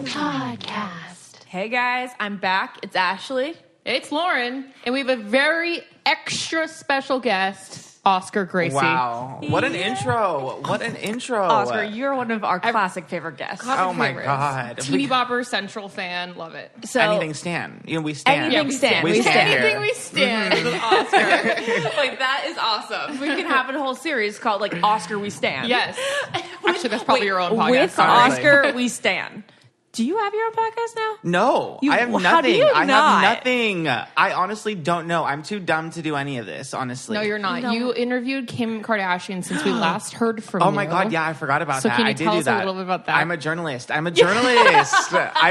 Podcast. Hey guys, I'm back. It's Ashley. It's Lauren. And we have a very extra special guest, Oscar Gracey. Wow. What an intro. What an intro. Oscar, you're one of our classic favorite guests. Oh my God. Teeny Bopper Central fan. Love it. So anything stand. You know, we stand. Anything stand. We stand here. Anything we stand with Oscar. like, that is awesome. We can have a whole series called, like, Oscar We Stand. Yes. Actually, that's probably your own podcast. With Oscar We Stand. Do you have your own podcast now? No, I have nothing. How do you I not? have nothing. I honestly don't know. I'm too dumb to do any of this, honestly. No, you're not. No. You interviewed Kim Kardashian since we last heard from you. Oh my God, yeah, I forgot about So that. can you I did tell do us a that. little bit about that? I'm a journalist. I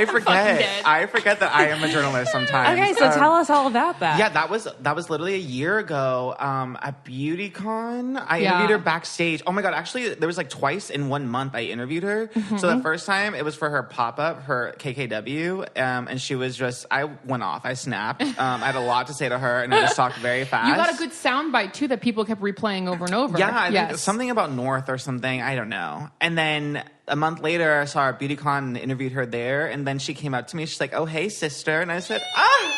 forget. dead. I forget that I am a journalist sometimes. Okay, so tell us all about that. Yeah, that was literally a year ago at BeautyCon. I Yeah. interviewed her backstage. Oh my God, actually, there was like twice in 1 month I interviewed her. Mm-hmm. So the first time, it was for her pop-up, her KKW, and she was just, I went off. I snapped. I had a lot to say to her, and I just talked very fast. You got a good soundbite, too, that people kept replaying over and over. Yeah, I think something about North or something. I don't know. And then a month later, I saw her at BeautyCon and interviewed her there. And then she came up to me. She's like, "Oh, hey, sister." And I said, hey.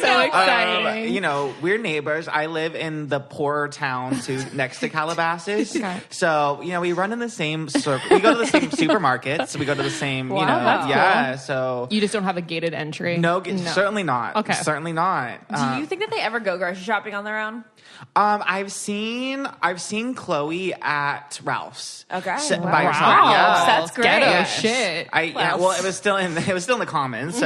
So exciting. You know, we're neighbors. I live in the poorer town next to Calabasas. Okay. So, you know, we run in the same circle. We go to the same supermarkets. We go to the same, Wow, that's yeah. cool. So You just don't have a gated entry? no, certainly not. Okay. Certainly not. Do you think that they ever go grocery shopping on their own? I've seen Chloe at Ralph's. Okay. By Wow. herself. Yeah. That's great. Ghetto Yes. shit. Well, it was still in the commons. So,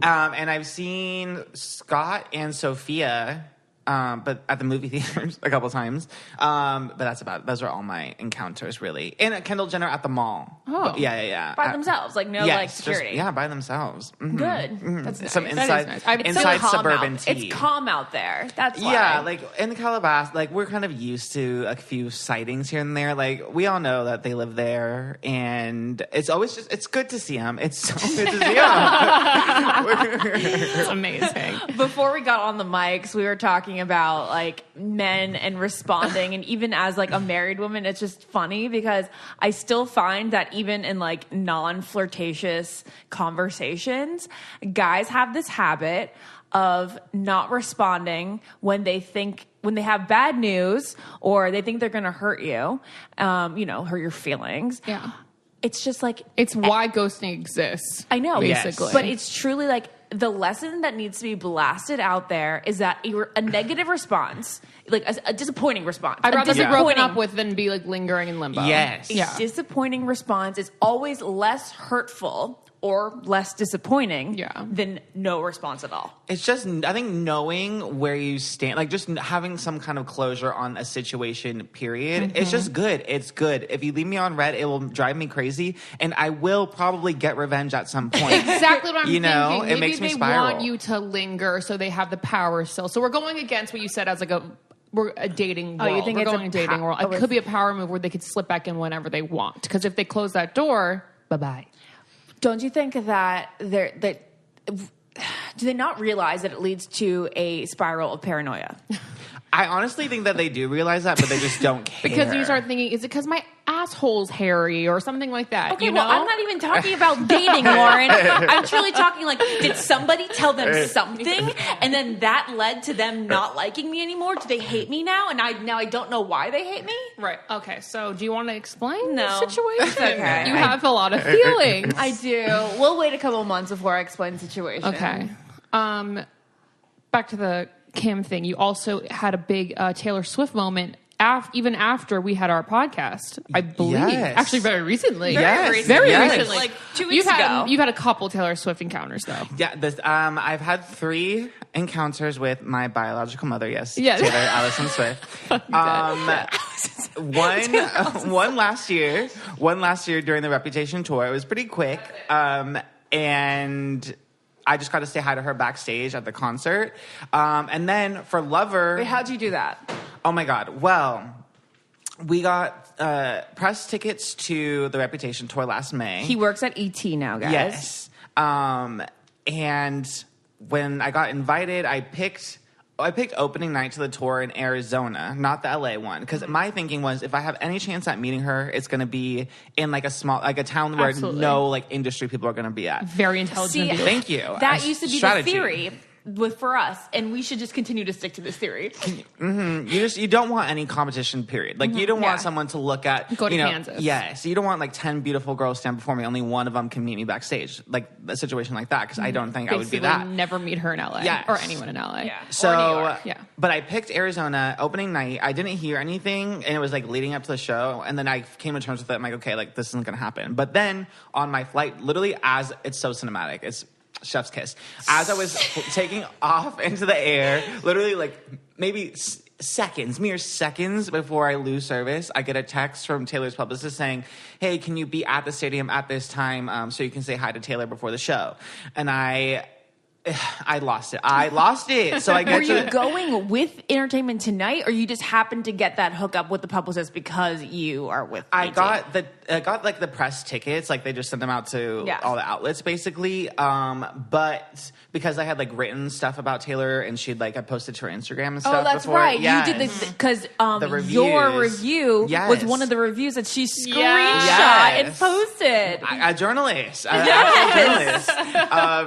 and I've seen Scott and Sophia, but at the movie theaters a couple times. But those are all my encounters, really. And Kendall Jenner at the mall. Oh. But yeah. By themselves, like no Yes, like security. by themselves. Mhm. Good. That's nice. Some That is inside, nice. It's so inside calm suburban out. tea. It's calm out there. That's why. Yeah, like in the Calabasas, like we're kind of used to a few sightings here and there. Like we all know that they live there, and it's always it's good to see them. It's so good to see them. It's amazing. Before we got on the mics, we were talking about like men and responding, and even as like a married woman, it's just funny because I still find that even in like non-flirtatious conversations, guys have this habit of not responding when they have bad news or they think they're going to hurt you, hurt your feelings. Yeah. It's just like It's why ghosting exists. I know, basically. but it's truly like the lesson that needs to be blasted out there is that a negative response, like a disappointing response. I'd rather be broken disappointing- up with than be like lingering in limbo. Yes. Yeah. disappointing response is always less hurtful or less disappointing than no response at all. It's just, I think, knowing where you stand, like just having some kind of closure on a situation, period. It's just good. It's good. If you leave me on red, it will drive me crazy, and I will probably get revenge at some point. Exactly what I'm thinking. It Maybe makes me they spiral. want you to linger so they have the power still. So we're going against what you said as like we're a dating world. Oh, you think we're it's going a a dating world. It could be a power move where they could slip back in whenever they want. Because if they close that door, bye-bye. Don't you think that do they not realize that it leads to a spiral of paranoia? I honestly think that they do realize that, but they just don't care. Because you start thinking, is it because my asshole's hairy or something like that? Okay, you know? well, I'm not even talking about dating, Lauren. I'm truly talking like, did somebody tell them something, and then that led to them not liking me anymore? Do they hate me now? And I don't know why they hate me? Right. Okay. So, do you want to explain No. the situation? It's okay. You have a lot of feelings. I do. We'll wait a couple months before I explain the situation. Okay. Back to the Kim thing. You also had a big Taylor Swift moment even after we had our podcast, I believe. Yes. Actually, very recently. Very Yes. recently. Like 2 weeks ago. You've had a couple Taylor Swift encounters, though. Yeah, I've had 3 encounters with my biological mother. Yes, Yes. Taylor Allison Swift. One last year during the Reputation tour. It was pretty quick, and I just got to say hi to her backstage at the concert. And then for Lover, Wait, how'd you do that? oh my God! Well, we got press tickets to the Reputation tour last May. He works at ET now, guys. Yes. And when I got invited, I picked I picked opening night to the tour in Arizona, not the LA one, because my thinking was if I have any chance at meeting her, it's going to be in like a town where no like industry people are going to be at. Very intelligent. See, Thank you. That used to be Strategy. the theory for us, and we should just continue to stick to this theory. You don't want any competition, period. Like you don't want someone to look at Go to Kansas. Yes, you don't want like 10 beautiful girls stand before me. Only one of them can meet me backstage, like a situation like that. Because I don't think I would be that. Never meet her in LA or anyone in LA. Yeah. So, or New York. Yeah. But I picked Arizona opening night. I didn't hear anything, and it was like leading up to the show. And then I came to terms with it. I'm like, okay, like this isn't going to happen. But then on my flight, literally, as it's so cinematic, it's chef's kiss. As I was taking off into the air, literally like maybe mere seconds before I lose service, I get a text from Taylor's publicist saying, "Hey, can you be at the stadium at this time so you can say hi to Taylor before the show?" And I lost it. So I get Were you going with Entertainment Tonight, or you just happened to get that hookup with the publicist because you are with? I got like the press tickets, like they just sent them out to all the outlets basically. But because I had like written stuff about Taylor and she'd like I posted to her Instagram and stuff. Oh, that's before. right. Yes. You did this because your reviews. review was Yes. one of the reviews that she screenshot Yes. and posted. A journalist. Actual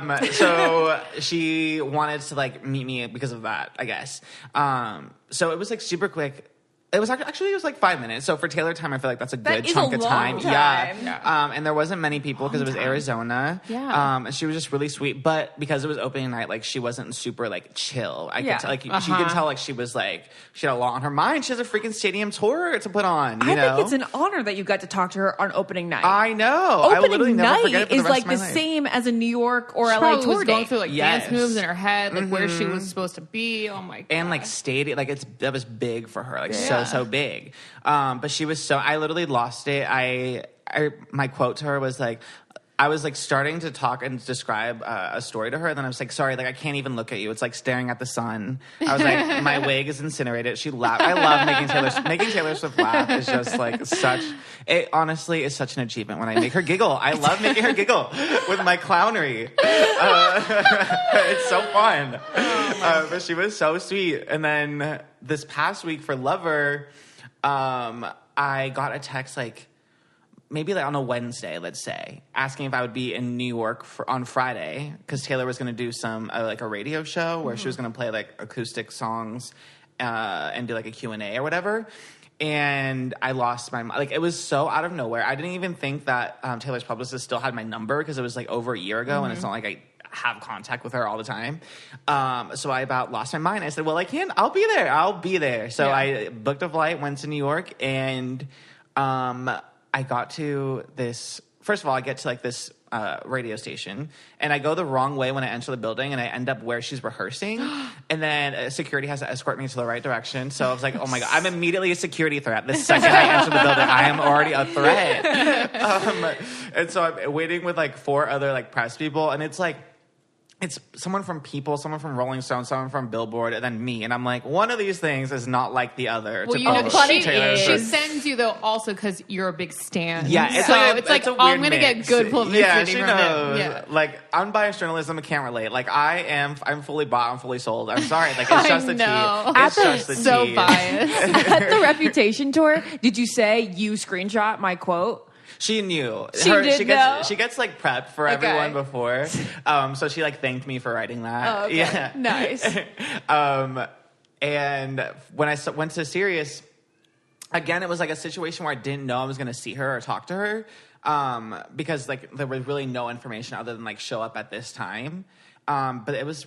journalist. So she wanted to like meet me because of that, I guess. So it was like super quick. It was actually it was like 5 minutes. So for Taylor time, I feel like that's a good chunk of time. Yeah. And there wasn't many people because it was Arizona. Yeah. And she was just really sweet. But because it was opening night, like she wasn't super like chill. I could tell, like she could tell like she was like she had a lot on her mind. She has a freaking stadium tour to put on. You know? think it's an honor that you got to talk to her on opening night. I know. I will literally Opening never forget night it for is the rest like of my the life. same as a New York or She LA probably tour was going date. through like Yes. dance moves in her head, like where she was supposed to be. Oh my god! And like stadium, like that was big for her, like so big. But she was I literally lost it. My quote to her was like, I was like starting to talk and describe a story to her, and then I was like, sorry, like I can't even look at you. It's like staring at the sun. I was like, my wig is incinerated. She laughed. I love making Taylor Swift laugh. Is just like it honestly is such an achievement when I make her giggle. I love making her giggle with my clownery. It's so fun. But she was so sweet. And then this past week for Lover, I got a text like maybe like on a Wednesday, let's say, asking if I would be in New York on Friday because Taylor was going to do some like a radio show where she was going to play like acoustic songs and do like a Q&A or whatever. And I lost my mind. Like it was so out of nowhere. I didn't even think that Taylor's publicist still had my number because it was like over a year ago, and it's not like I have contact with her all the time. So I about lost my mind. I said, well, I'll be there. So I booked a flight, went to New York, and I got to this. First of all, I get to like this radio station, and I go the wrong way when I enter the building, and I end up where she's rehearsing, and then security has to escort me to the right direction. So I was like, oh my god, I'm immediately a security threat. The second I enter the building, I am already a threat. And so I'm waiting with like 4 other like press people, and it's like. It's someone from People, someone from Rolling Stone, someone from Billboard, and then me. And I'm like, one of these things is not like the other. Well, she sends you though also because you're a big stan. Yeah, it's like I'm going to get good publicity. Yeah, she from knows. Him. Yeah. Like unbiased journalism, I can't relate. Like I'm fully bought, I'm fully sold. I'm sorry, like it's just the tea. It's just the so tea. biased. At the Reputation tour, did you say you screenshot my quote? She knew. She know? She gets like prepped for everyone before. So she like thanked me for writing that. Oh, okay. Yeah. Nice. And when I went to Sirius, again, it was like a situation where I didn't know I was going to see her or talk to her because like there was really no information other than like show up at this time. But it was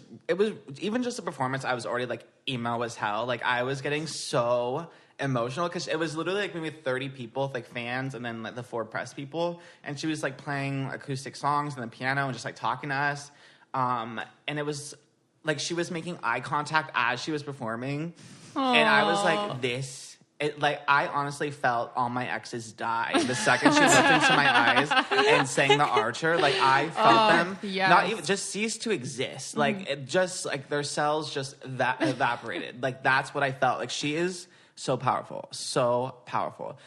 even just the performance. I was already like emo as hell. Like I was getting so emotional because it was literally like maybe 30 people, like fans, and then like the 4 press people, and she was like playing acoustic songs and the piano and just like talking to us. And it was like she was making eye contact as she was performing. Aww. And I was like, I honestly felt all my exes die the second she looked into my eyes and sang The Archer. Like I felt them not even just cease to exist. Like it just like their cells just evaporated. Like that's what I felt. Like she is so powerful, so powerful.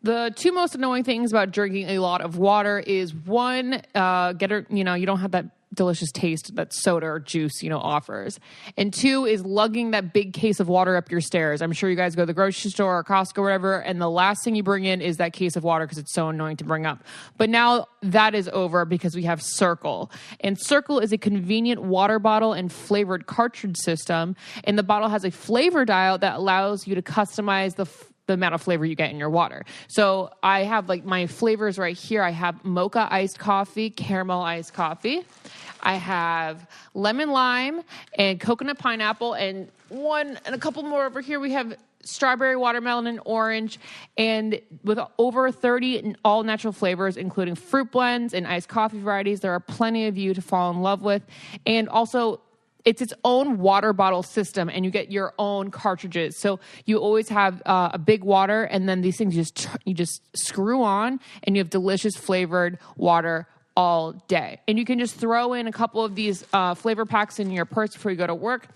The two most annoying things about drinking a lot of water is one, you don't have that delicious taste that soda or juice, offers. And two is lugging that big case of water up your stairs. I'm sure you guys go to the grocery store or Costco or whatever, and the last thing you bring in is that case of water because it's so annoying to bring up. But now that is over because we have Circle. And Circle is a convenient water bottle and flavored cartridge system. And the bottle has a flavor dial that allows you to customize the amount of flavor you get in your water. So I have my flavors right here. I have mocha iced coffee, caramel iced coffee. I have lemon lime and coconut pineapple and a couple more over here. We have strawberry, watermelon, and orange. And with over 30 all natural flavors, including fruit blends and iced coffee varieties, there are plenty of you to fall in love with. And also, it's its own water bottle system, and you get your own cartridges. So you always have a big water, and then these things you just screw on, and you have delicious flavored water all day. And you can just throw in a couple of these flavor packs in your purse before you go to work,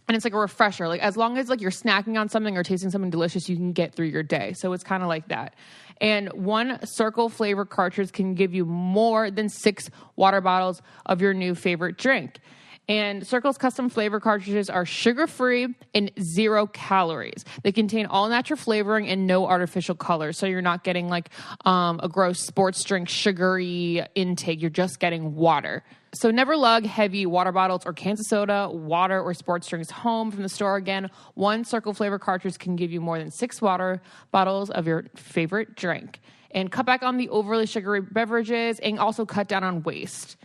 and it's like a refresher. As long as you're snacking on something or tasting something delicious, you can get through your day. So it's kind of like that. And one Circle flavor cartridge can give you more than 6 water bottles of your new favorite drink. And Circle's custom flavor cartridges are sugar-free and 0 calories. They contain all-natural flavoring and no artificial colors. So you're not getting a gross sports drink sugary intake. You're just getting water. So never lug heavy water bottles or cans of soda, water, or sports drinks home from the store again. One Circle flavor cartridge can give you more than 6 water bottles of your favorite drink. And cut back on the overly sugary beverages and also cut down on waste.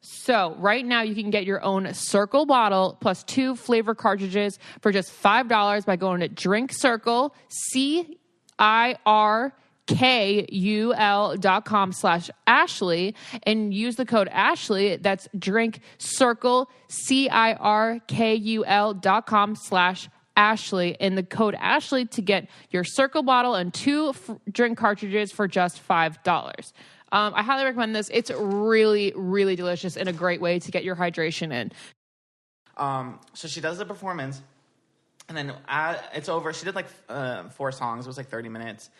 So right now you can get your own Circle bottle plus 2 flavor cartridges for just $5 by going to drinkcircle, CIRKUL.com/Ashley and use the code Ashley. That's drinkcircle, CIRKUL.com/Ashley and the code Ashley to get your Circle bottle and 2 drink cartridges for just $5. I highly recommend this. It's really, really delicious and a great way to get your hydration in. So she does the performance, and then it's over. She did 4 songs. It was 30 minutes.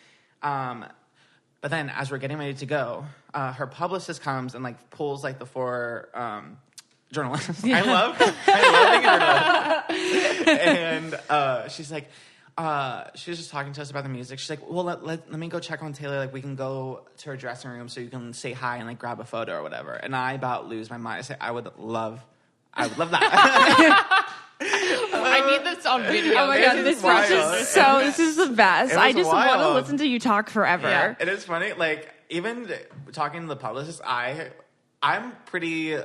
But then as we're getting ready to go, her publicist comes and pulls the 4 journalists. Yeah. I love being a journalist. And she's like, she was just talking to us about the music. She's like, well, let me go check on Taylor. We can go to her dressing room so you can say hi and grab a photo or whatever. And I about lose my mind. I say, I would love that. I need this on video. Oh my God, this is the best. I just want to listen to you talk forever. Yeah, it is funny. Even talking to the publicist, I'm pretty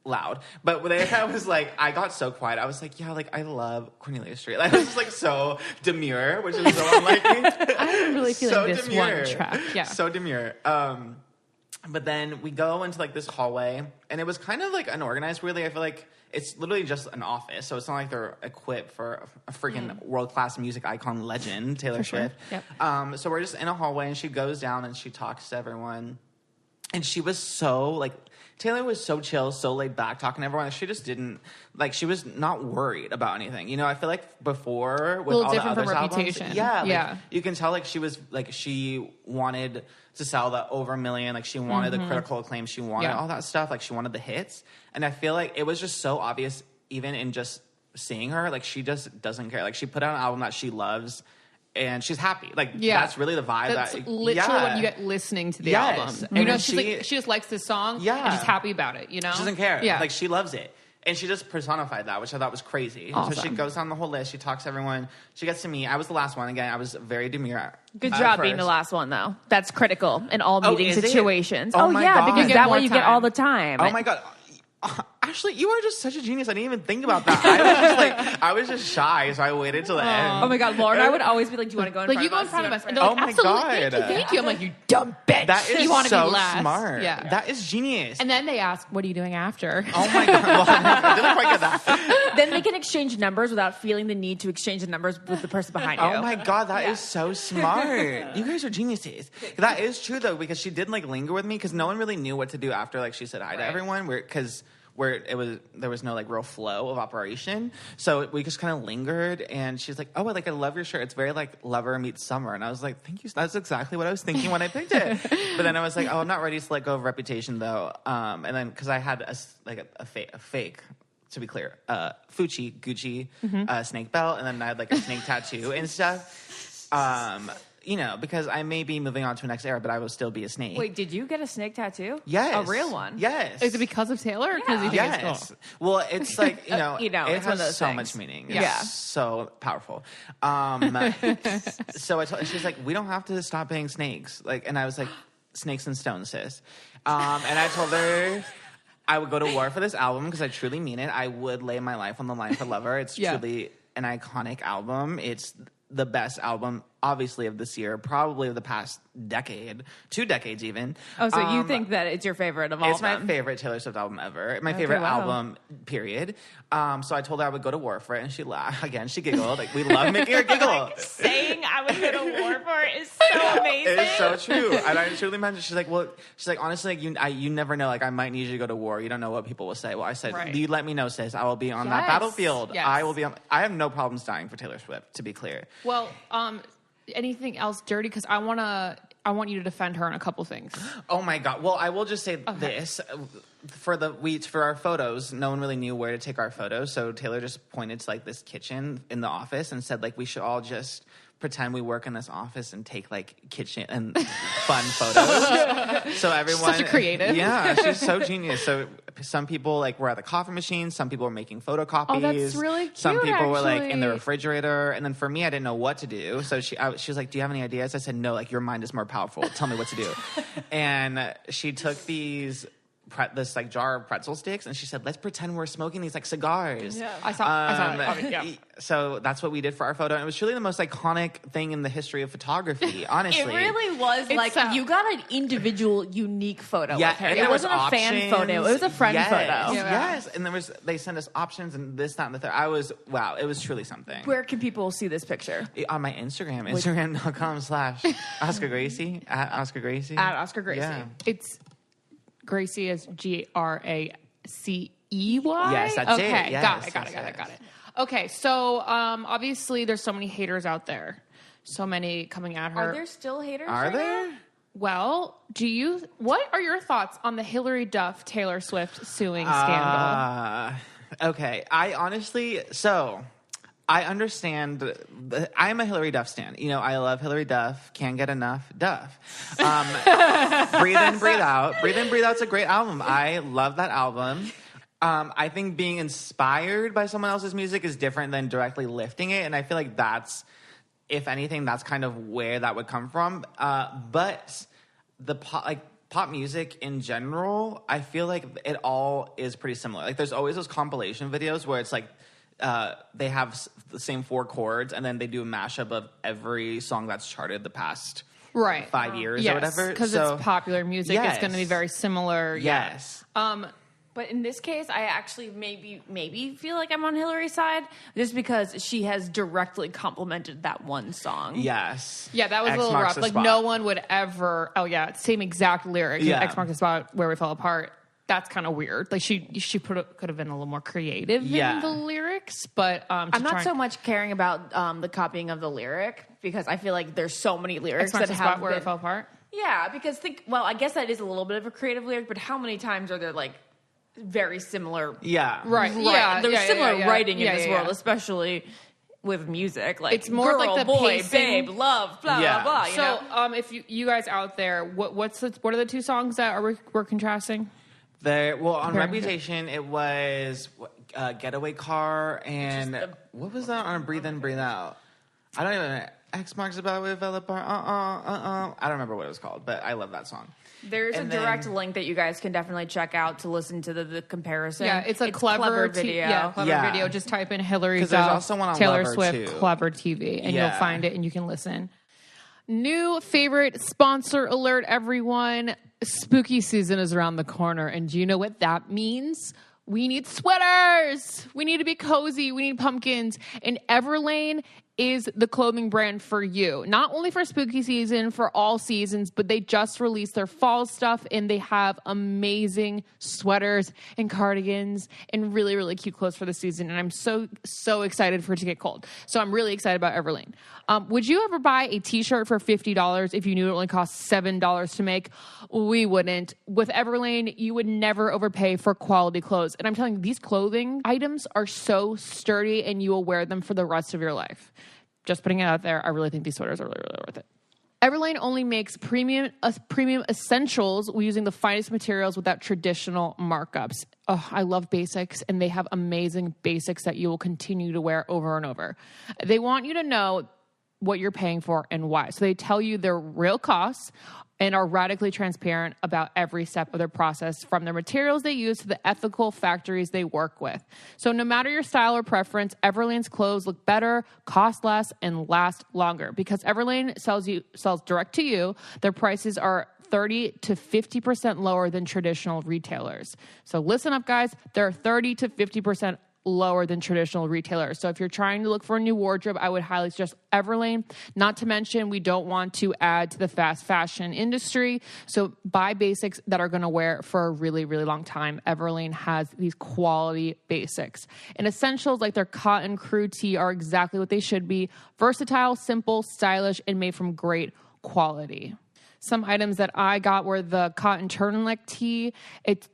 loud, but when I was I got so quiet. I was I love Cornelia Street. I was just so demure, which is so unlike me. I'm really feeling so this demure. One track. Yeah, so demure. But then we go into this hallway, and it was kind of unorganized. Really, I feel it's literally just an office, so it's not they're equipped for a freaking world-class music icon legend, Taylor Swift. Sure. Yep. So we're just in a hallway, and she goes down and she talks to everyone, and she was so Taylor was so chill, so laid back, talking to everyone. She just didn't she was not worried about anything. I feel before with all the other albums, yeah, you can tell she was she wanted to sell the over 1 million. She wanted the critical acclaim. She wanted all that stuff. She wanted the hits. And I feel it was just so obvious, even in just seeing her. She just doesn't care. She put out an album that she loves. And she's happy. That's really the vibe. That's literally what you get listening to the album. She just likes this song. Yeah. And she's happy about it, She doesn't care. Yeah. She loves it. And she just personified that, which I thought was crazy. Awesome. So she goes down the whole list. She talks to everyone. She gets to me. I was the last one. Again, I was very demure. Good job being the last one, though. That's critical in all meeting situations. Oh my God. Because that one you get all the time. Oh, my God. Ashley, you are just such a genius. I didn't even think about that. I was just shy, so I waited till the end. Oh my God, Lauren, I would always be do you want to go in front of us? You go in front of us. And oh my God. Thank you. I'm you dumb bitch. That is you want to so be last. Smart. Yeah. That is genius. And then they ask, what are you doing after? Oh my God. Well, I didn't quite get that. Then they can exchange numbers without feeling the need to exchange the numbers with the person behind you. Oh my God, that is so smart. You guys are geniuses. That is true, though, because she did linger with me because no one really knew what to do after she said hi to everyone. Because where there was no like real flow of operation. So we just kind of lingered, and she's like, "Oh, I love your shirt. It's very like Lover meets Summer." And I was like, "Thank you. That's exactly what I was thinking when I picked it." But then I was like, "Oh, I'm not ready to let go of Reputation though." And then because I had a fake. To be clear, Gucci snake belt, and then I had like a snake tattoo and stuff. Because I may be moving on to the next era, but I will still be a snake. Wait, did you get a snake tattoo? Yes. A real one? Yes. Is it because of Taylor? Or because you think it's cool? Well, it's like, it it's one of has those so things. much meaning. Yeah. It's so powerful. So I told her, she's like, we don't have to stop being snakes. Like, and I was like, snakes and stones, sis. And I told her I would go to war for this album because I truly mean it. I would lay my life on the line for Lover. It's truly an iconic album. It's the best album, obviously, of this year, probably of the past decade, 2 decades even. Oh, so you think that it's your favorite of all It's of them? my favorite Taylor Swift album ever. My favorite album, period. So I told her I would go to war for it, and she laughed. Again, she giggled. Like, we love making her giggle. Saying I would go to war for it is so amazing. It's so true. And I truly meant it. She's like, honestly, like, you never know. Like, I might need you to go to war. You don't know what people will say. Well, I said, you let me know, sis. I will be on that battlefield. Yes. I have no problems dying for Taylor Swift, to be clear. Well, anything else dirty? Because I want you to defend her on a couple things. Oh my God. Well, I will just say this. For our photos, no one really knew where to take our photos. So Taylor just pointed to like this kitchen in the office and said like, we should all just pretend we work in this office and take like kitchen and fun photos. So everyone, such a creative. Yeah, she's so genius. So some people like were at the coffee machine. Some people were making photocopies. Oh, that's really cute. Some people were like in actually. the refrigerator. And then for me, I didn't know what to do. So she was like, "Do you have any ideas?" I said, "No. Like your mind is more powerful. Tell me what to do." And she took this like jar of pretzel sticks, and she said, "Let's pretend we're smoking these like cigars." Yeah. I saw it. Yeah. So that's what we did for our photo, and it was truly the most iconic thing in the history of photography. Honestly, It really was you got an individual, unique photo with her. and It there wasn't a fan options. photo; it was a friend photo. Yes, and they sent us options and this, that, and the third. It was truly something. Where can people see this picture? On my Instagram, Instagram.com/Oscar Gracey at Oscar Gracey. At Oscar Gracey. Yeah. It's Gracey is Gracey. Yes, that's it. Okay, Yes, got it. Okay, so obviously there's so many haters out there. So many coming at her. Are there still haters? Are right there? now? Well, what are your thoughts on the Hillary Duff Taylor Swift suing scandal? Okay, I understand. I'm a Hillary Duff stan. I love Hillary Duff. Can't get enough Duff. Breathe In, Breathe Out. Breathe In, Breathe Out's a great album. I love that album. I think being inspired by someone else's music is different than directly lifting it, and I feel like if anything, that's kind of where that would come from. But the pop music in general, I feel like it all is pretty similar. Like there's always those compilation videos where it's like they have the same 4 chords, and then they do a mashup of every song that's charted the past 5 years or whatever. Because it's popular music. It's going to be very similar. Yes. But in this case, I actually maybe feel like I'm on Hillary's side just because she has directly complimented that one song. Yes. Yeah, that was X a little marks rough. the Like spot. no one would ever. Oh yeah, same exact lyrics. Yeah. X marks the spot where we fell apart. That's kind of weird. Like she could have been a little more creative in the lyrics, but I'm not so much caring about the copying of the lyric because I feel like there's so many lyrics X marks that the have spot where it fell apart. Yeah, because I guess that is a little bit of a creative lyric, but how many times are there like very similar? Yeah. Right. Yeah, there's similar writing in this world, Yeah. especially with music. Like It's more girl, like the boy, pacing. babe, love, blah Yeah. blah blah. You know? So, if you guys out there, what are the 2 songs that we're contrasting? On Reputation, it was Getaway Car and what was that on Breathe In, Breathe Out? I don't even know. X marks about we fell apart. I don't remember what it was called, but I love that song. There's a direct link that you guys can definitely check out to listen to the comparison. Yeah, it's a clever video. Clever video. Just type in Hillary 'Cause there's Duff, also one on Taylor Lover, Swift, too. Clever TV, and you'll Yeah. find it and you can listen. New favorite sponsor alert, everyone. Spooky season is around the corner, and do you know what that means? We need sweaters. We need to be cozy. We need pumpkins. And Everlane is the clothing brand for you. Not only for spooky season, for all seasons, but they just released their fall stuff and they have amazing sweaters and cardigans and really, really cute clothes for the season. And I'm so excited for it to get cold. So I'm really excited about Everlane. Would you ever buy a t-shirt for $50 if you knew it only cost $7 to make? We wouldn't. With Everlane, you would never overpay for quality clothes. And I'm telling you, these clothing items are so sturdy and you will wear them for the rest of your life. Just putting it out there, I really think these sweaters are really, really worth it. Everlane only makes premium essentials using the finest materials without traditional markups. Oh, I love basics, and they have amazing basics that you will continue to wear over and over. They want you to know what you're paying for and why. So they tell you their real costs and are radically transparent about every step of their process, from their materials they use to the ethical factories they work with. So no matter your style or preference, Everlane's clothes look better, cost less, and last longer. Because Everlane sells direct to you, their prices are 30 to 50% lower than traditional retailers. So listen up, guys. They're 30 to 50% lower than traditional retailers. So if you're trying to look for a new wardrobe, I would highly suggest Everlane. Not to mention, we don't want to add to the fast fashion industry. So buy basics that are going to wear for a really, really long time. Everlane has these quality basics. And essentials like their cotton crew tee are exactly what they should be. Versatile, simple, stylish, and made from great quality. Some items that I got were the cotton turtleneck tee. It's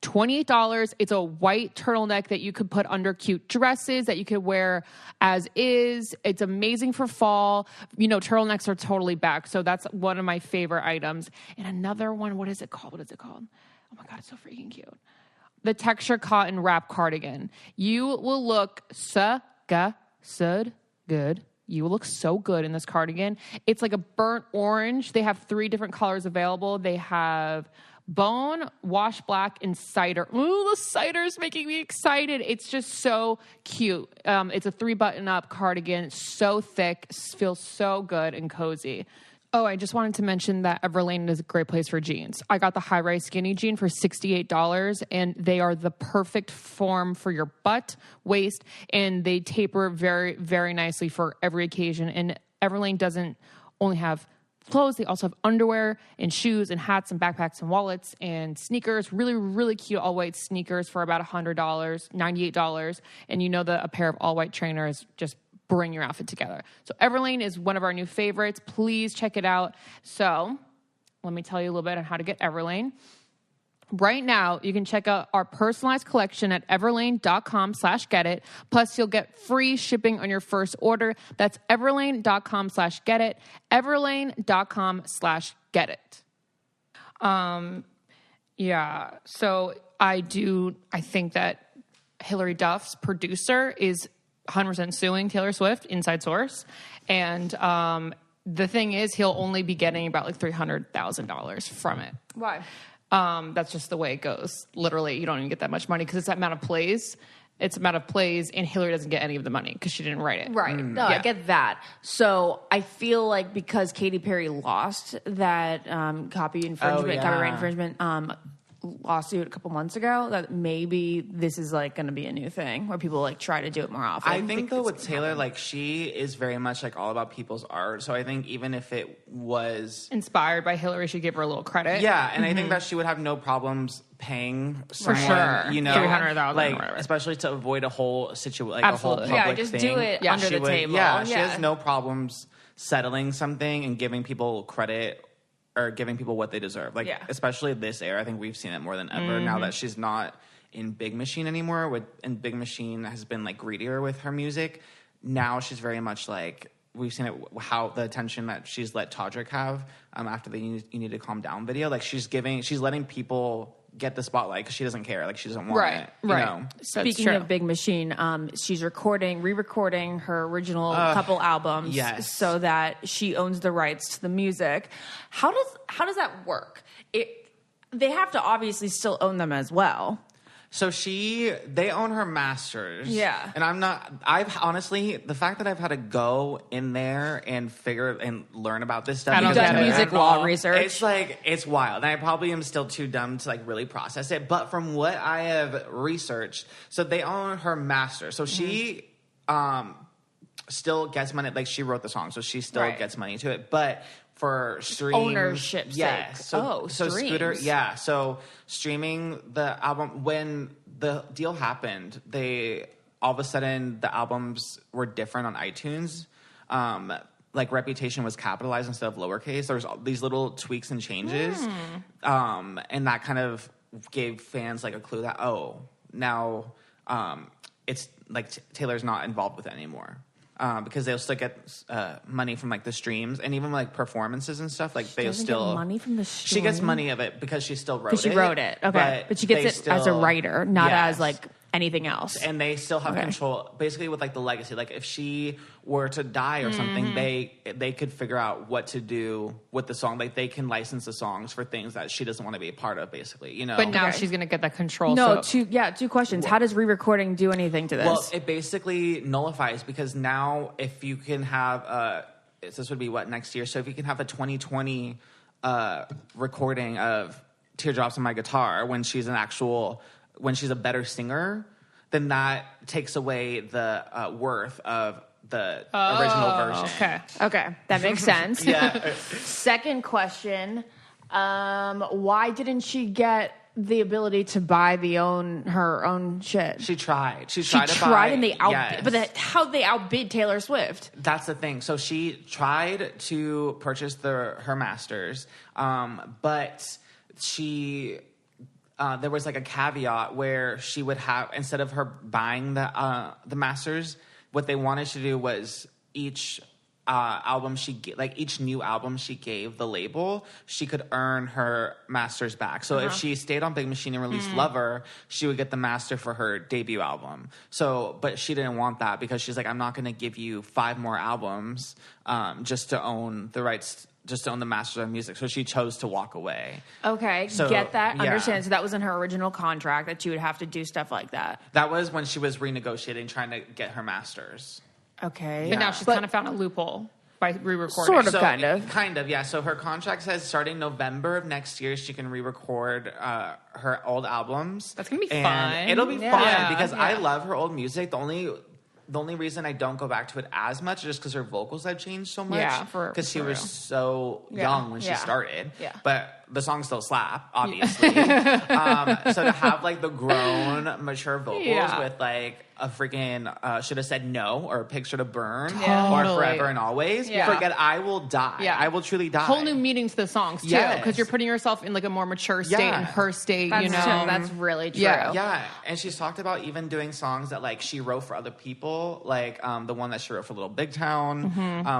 $28. It's a white turtleneck that you could put under cute dresses that you could wear as is. It's amazing for fall. You know, turtlenecks are totally back. So that's one of my favorite items. And another one, what is it called? Oh my God, it's so freaking cute. The texture cotton wrap cardigan. You will look so good. You will look so good in this cardigan. It's like a burnt orange. They have 3 different colors available. They have bone, wash black, and cider. Ooh, the cider is making me excited. It's just so cute. It's a 3-button-up cardigan. It's so thick. Feels so good and cozy. Oh, I just wanted to mention that Everlane is a great place for jeans. I got the high-rise skinny jean for $68, and they are the perfect form for your butt, waist, and they taper very, very nicely for every occasion. And Everlane doesn't only have clothes, they also have underwear and shoes and hats and backpacks and wallets and sneakers. Really, really cute all-white sneakers for about $100, $98. And you know that a pair of all-white trainers just bring your outfit together. So Everlane is one of our new favorites. Please check it out. So let me tell you a little bit on how to get Everlane. Right now, you can check out our personalized collection at everlane.com/getit. Plus, you'll get free shipping on your first order. That's everlane.com/getit. Everlane.com/getit. Yeah. So I think that Hilary Duff's producer is 100% suing Taylor Swift, inside source. And the thing is, he'll only be getting about like $300,000 from it. Why? That's just the way it goes. Literally, you don't even get that much money because it's that amount of plays. It's amount of plays, and Hillary doesn't get any of the money because she didn't write it. Right. No, Yeah. I get that. So I feel like because Katy Perry lost that copyright infringement lawsuit a couple months ago, that maybe this is like going to be a new thing where people like try to do it more often. I think though with Taylor, like she is very much like all about people's art. So I think even if it was Inspired by Hillary, should give her a little credit. yeah, and I think that she would have no problems paying someone, sure. you know, $300,000 like or whatever. especially to avoid a whole situation, like Absolutely. a whole public Yeah, just thing. do it under She the table. Yeah, she Yeah. has no problems settling something and giving people credit or giving people what they deserve. Like, Yeah. especially this era, I think we've seen it more than ever now that she's not in Big Machine anymore. And Big Machine has been like greedier with her music. Now she's very much like, we've seen it, how the attention that she's let Todrick have after the You Need to Calm Down video. Like she's letting people get the spotlight because she doesn't care. Like she doesn't want it. You know? Speaking of Big Machine, she's re-recording her original couple albums, yes. so that she owns the rights to the music. How does that work? They have to obviously still own them as well. So they own her masters. Yeah. And I've honestly, the fact that I've had to go in there and learn about this stuff. You've done music law research. It's wild. And I probably am still too dumb to like really process it. But from what I have researched, so they own her master. So she, still gets money. Like, she wrote the song, so she still gets money to it. But for streams, ownership yes. sake. So streams. Scooter, yeah. So streaming the album, when the deal happened, all of a sudden the albums were different on iTunes. Like, Reputation was capitalized instead of lowercase. There was these little tweaks and changes, and that kind of gave fans like a clue that now it's like Taylor's not involved with it anymore. Because they'll still get money from like the streams and even like performances and stuff. Like, they'll still get money from the stream. She gets money of it because she still wrote it. Because she wrote it, okay, but she gets it as a writer, not as like anything else. And they still have control, basically, with like the legacy. Like, if she were to die or something, they could figure out what to do with the song. Like, they can license the songs for things that she doesn't want to be a part of, basically. You know. But now she's going to get that control. No, two questions. How does re-recording do anything to this? Well, it basically nullifies, because now if you can have this would be what, next year. So if you can have a 2020 recording of Teardrops on My Guitar when she's a better singer, then that takes away the worth of the original version. Okay, that makes sense. Yeah. Second question: why didn't she get the ability to buy her own shit? She tried. She tried to buy, and they how'd they outbid Taylor Swift? That's the thing. So she tried to purchase her masters, but she. There was like a caveat where she would have, instead of her buying the masters, what they wanted to do was each album each new album she gave the label, she could earn her masters back. So if she stayed on Big Machine and released Lover, she would get the master for her debut album. So, but she didn't want that, because she's like, I'm not going to give you 5 more albums just to own the rights. Just to own the masters of music. So she chose to walk away. Okay, so, get that, yeah. Understand. So that was in her original contract that she would have to do stuff like that. That was when she was renegotiating, trying to get her masters. Okay. But now she's kind of found a loophole by re-recording. Sort of, kind of. Kind of, yeah. So her contract says starting November of next year, she can re-record her old albums. That's going to be fun. It'll be fun, because I love her old music. The only reason I don't go back to it as much is just because her vocals have changed so much. Yeah, because she was so young when she started. Yeah. But the songs still slap, obviously. So to have like the grown, mature vocals with like a freaking should have said no, or a picture to burn, or forever and always. Forget I will die. Yeah. I will truly die. Whole new meaning to the songs too, because you're putting yourself in like a more mature state in her state. That's you know, that's really true. Yeah, and she's talked about even doing songs that like she wrote for other people, like the one that she wrote for Little Big Town,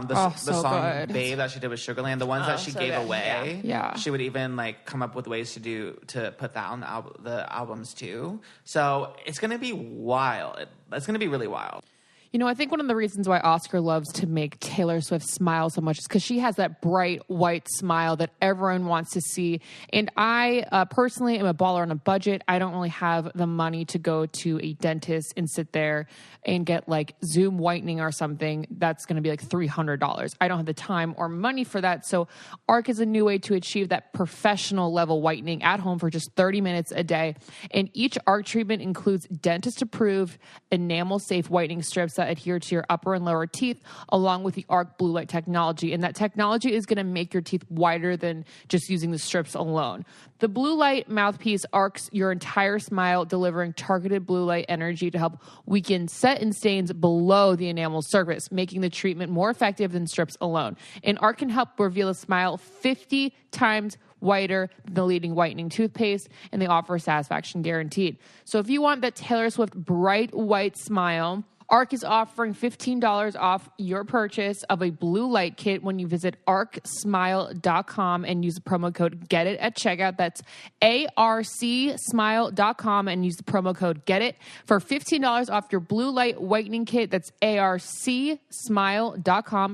the song good. Babe that she did with Sugarland, the ones that she gave away. Yeah. She would even like come up with ways to put that on the albums too. So it's gonna be wild. It's gonna be really wild. You know, I think one of the reasons why Oscar loves to make Taylor Swift smile so much is because she has that bright white smile that everyone wants to see. And I personally am a baller on a budget. I don't really have the money to go to a dentist and sit there and get like Zoom whitening or something. That's going to be like $300. I don't have the time or money for that. So ARC is a new way to achieve that professional level whitening at home for just 30 minutes a day. And each ARC treatment includes dentist approved enamel safe whitening strips that adhere to your upper and lower teeth, along with the ARC blue light technology. And that technology is going to make your teeth whiter than just using the strips alone. The blue light mouthpiece arcs your entire smile, delivering targeted blue light energy to help weaken set and stains below the enamel surface, making the treatment more effective than strips alone. And ARC can help reveal a smile 50 times whiter than the leading whitening toothpaste, and they offer satisfaction guaranteed. So if you want that Taylor Swift bright white smile, ARC is offering $15 off your purchase of a blue light kit when you visit arcsmile.com and use the promo code GETIT at checkout. That's arcsmile.com and use the promo code GETIT for $15 off your blue light whitening kit. That's arcsmile.com,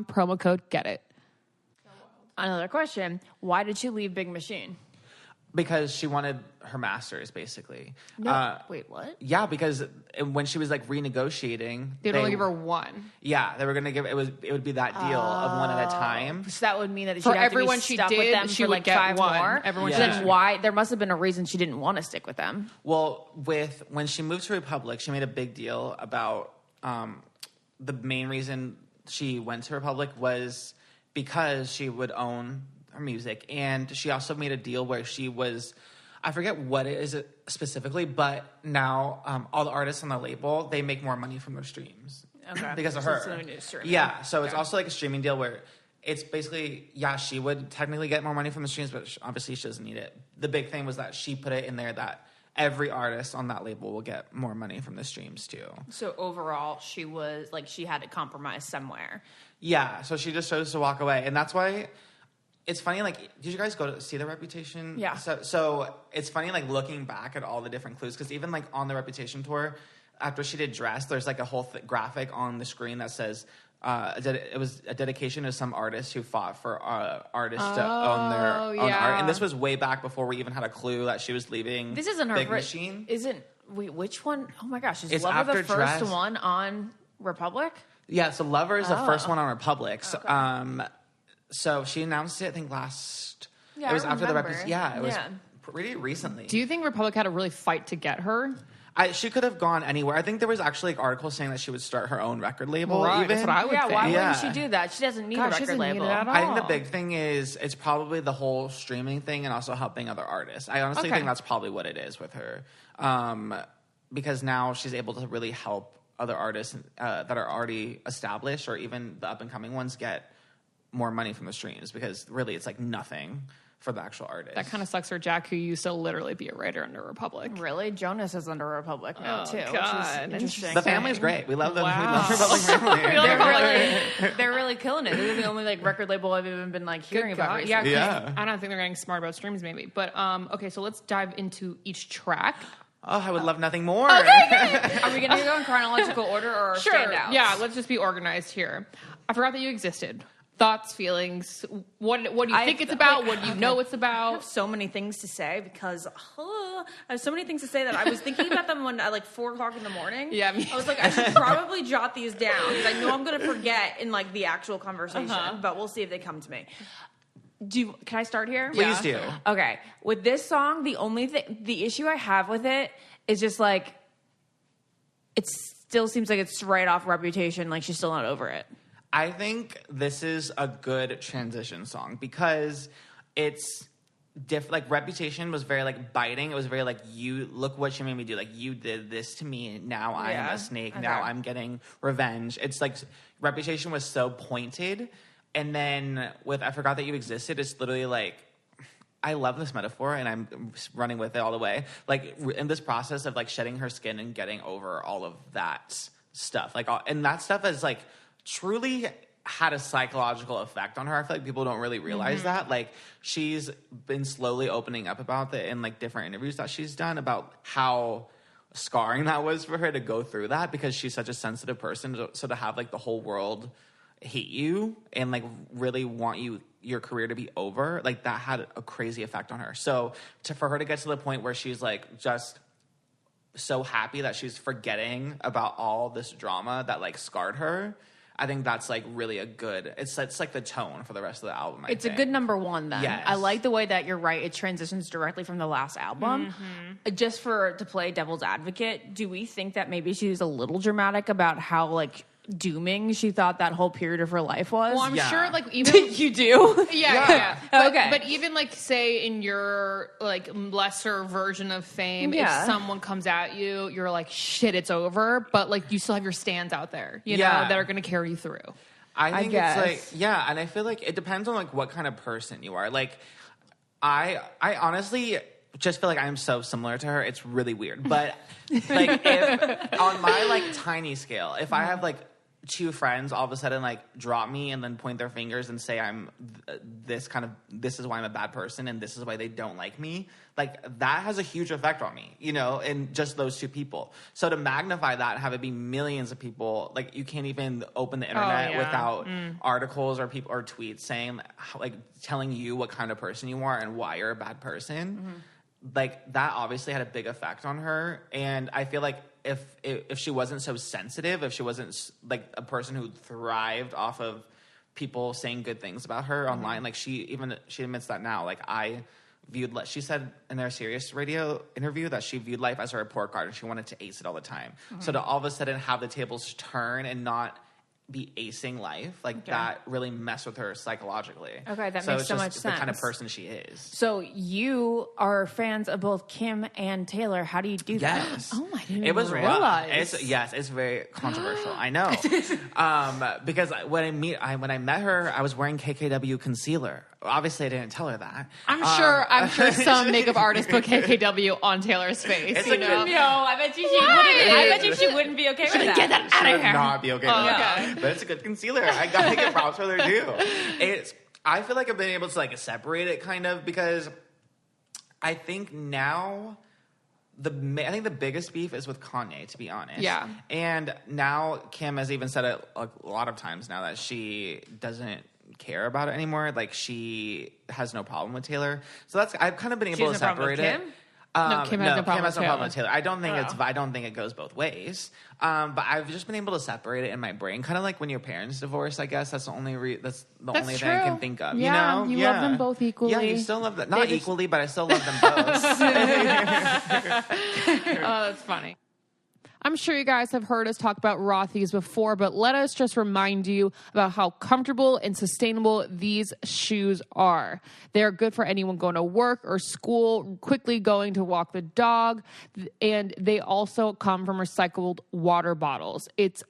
promo code GETIT. Another question. Why did she leave Big Machine? Because she wanted her masters, basically. No, wait, what? Yeah, because when she was like renegotiating, They'd only give her one. Yeah, they were gonna give it would be that deal of one at a time. So that would mean that For she'd have everyone to be she stuck did, with them she for would like get 5 one. more. Everyone So then why? There must have been a reason she didn't want to stick with them. Well, when she moved to Republic, she made a big deal about the main reason she went to Republic was because she would own her music, and she also made a deal where she was, I forget what it is specifically, but now all the artists on the label, they make more money from their streams because of her. Yeah, so it's also like a streaming deal where it's basically, she would technically get more money from the streams, but obviously she doesn't need it. The big thing was that she put it in there that every artist on that label will get more money from the streams too. So overall, she was like, she had to compromise somewhere. Yeah, so she just chose to walk away. And that's why it's funny, like, did you guys go to see the Reputation? Yeah. So it's funny, like, looking back at all the different clues, because even, like, on the Reputation tour, after she did Dress, there's, like, a whole graphic on the screen that says it was a dedication to some artists who fought for artists to own their own art. And this was way back before we even had a clue that she was leaving This isn't her Big Machine. Wait, which one? Oh, my gosh. Is It's Lover the after first Dress. one on Republic? Yeah, so Lover is the first one on Republic. Okay. So she announced it, I think, last... Yeah, it was I after the remember. Reputation. Yeah, it was pretty recently. Do you think Republic had to really fight to get her? She could have gone anywhere. I think there was actually like articles saying that she would start her own record label. Right, even. that's what I would think. Why Yeah. wouldn't she do that? She doesn't need a She record doesn't need label. it at all. I think the big thing is it's probably the whole streaming thing and also helping other artists. I honestly think that's probably what it is with her, because now she's able to really help other artists that are already established or even the up and coming ones get more money from the streams, because really it's like nothing for the actual artist. That kind of sucks for Jack, who used to literally be a writer under Republic. Really? Jonas is under Republic now, too. God. Which is interesting. The family's great. We love them. Wow. We love Republic family. They're really killing it. They're the only like record label I've even been like hearing about recently. Yeah. I don't think they're getting smart about streams, maybe. But okay, so let's dive into each track. Oh, I would love nothing more. Okay. Are we going to go in chronological order or standouts? Yeah, let's just be organized here. I forgot that you existed. Thoughts, feelings. What do you think it's about? What do you know it's I about? have so many things to say because I have so many things to say that I was thinking about them when at like 4:00 in the morning. Yeah, I was like, I should probably jot these down because I know I'm going to forget in like the actual conversation. But we'll see if they come to me. Can I start here? Please do. Okay. With this song, the issue I have with it is just like it still seems like it's right off Reputation. Like she's still not over it. I think this is a good transition song because it's different. Like Reputation was very like biting. It was very like, you look what you made me do. Like you did this to me. Now I am a snake. Okay. Now I'm getting revenge. It's like Reputation was so pointed. And then with I Forgot That You Existed, it's literally like, I love this metaphor and I'm running with it all the way. Like in this process of like shedding her skin and getting over all of that stuff. Like, and that stuff is like, truly had a psychological effect on her. I feel like people don't really realize that. Like she's been slowly opening up about it in like different interviews that she's done about how scarring that was for her to go through that, because she's such a sensitive person. So to have like the whole world hate you and like really want your career to be over, like that had a crazy effect on her. So for her to get to the point where she's like just so happy that she's forgetting about all this drama that like scarred her, I think that's like really a good. It's like the tone for the rest of the album. It's a good number one then. Yes. I like the way that you're right. It transitions directly from the last album. Just to play devil's advocate, do we think that maybe she was a little dramatic about how like dooming she thought that whole period of her life was? Well, I'm sure like even you do. Yeah. Okay. But even like say in your like lesser version of fame, if someone comes at you, you're like, shit, it's over. But like you still have your stands out there, you know, that are going to carry you through. I think guess. it's like, yeah, and I feel like it depends on like what kind of person you are. Like I honestly just feel like I'm so similar to her. It's really weird. But like if on my like tiny scale, if I have like two friends all of a sudden like drop me and then point their fingers and say I'm this is why I'm a bad person and this is why they don't like me, like that has a huge effect on me, you know, and just those two people. So to magnify that and have it be millions of people, like you can't even open the internet without articles or people or tweets saying like telling you what kind of person you are and why you're a bad person. Like that obviously had a big effect on her. And I feel like if she wasn't so sensitive, if she wasn't like a person who thrived off of people saying good things about her online, like she admits that now. Like she said in their Sirius radio interview that she viewed life as a report card and she wanted to ace it all the time. So to all of a sudden have the tables turn and not be acing life, like that really messed with her psychologically. Okay, that so makes it's so just much the sense. kind of person she is. So you are fans of both Kim and Taylor. How do you do that? Yes. Oh, I didn't It was realize. rough. It's very controversial. I know. Because when I met her, I was wearing KKW concealer. Obviously, I didn't tell her that. I'm sure some makeup artist put KKW on Taylor's face. It's you a know? good- No, I bet you she wouldn't. I bet you she wouldn't be okay with that. Get that She out of would here. not be okay with that. But it's a good concealer. I gotta give props where they're due. I feel like I've been able to like separate it kind of because I think now the biggest beef is with Kanye, to be honest. Yeah. And now Kim has even said it a lot of times now that she doesn't care about it anymore. Like she has no problem with Taylor. So I've kind of been able to has no problem separate with it. Kim? No, Kim has no problem with Taylor. I don't think it goes both ways. But I've just been able to separate it in my brain, kind of like when your parents divorce. I guess that's the only only thing I can think of. Yeah, you know, you love them both equally. Yeah, you still love them, not equally, but I still love them both. Oh, that's funny. I'm sure you guys have heard us talk about Rothy's before, but let us just remind you about how comfortable and sustainable these shoes are. They're good for anyone going to work or school, quickly going to walk the dog, and they also come from recycled water bottles. It's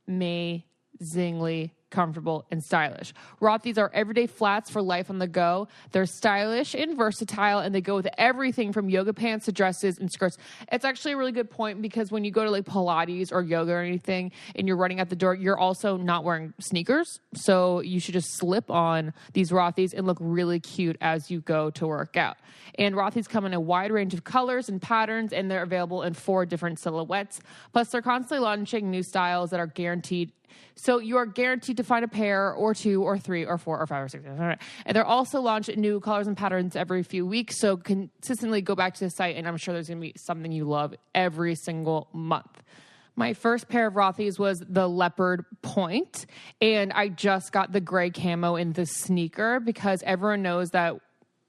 amazingly comfortable and stylish. Rothy's are everyday flats for life on the go. They're stylish and versatile, and they go with everything from yoga pants to dresses and skirts. It's actually a really good point because when you go to like Pilates or yoga or anything and you're running out the door, you're also not wearing sneakers. So you should just slip on these Rothy's and look really cute as you go to work out. And Rothy's come in a wide range of colors and patterns, and they're available in 4 different silhouettes. Plus, they're constantly launching new styles that are guaranteed. So you are guaranteed to find a pair or 2 or 3 or 4 or 5 or 6. And they're also launching new colors and patterns every few weeks. So consistently go back to the site, and I'm sure there's going to be something you love every single month. My first pair of Rothy's was the leopard point, and I just got the gray camo in the sneaker because everyone knows that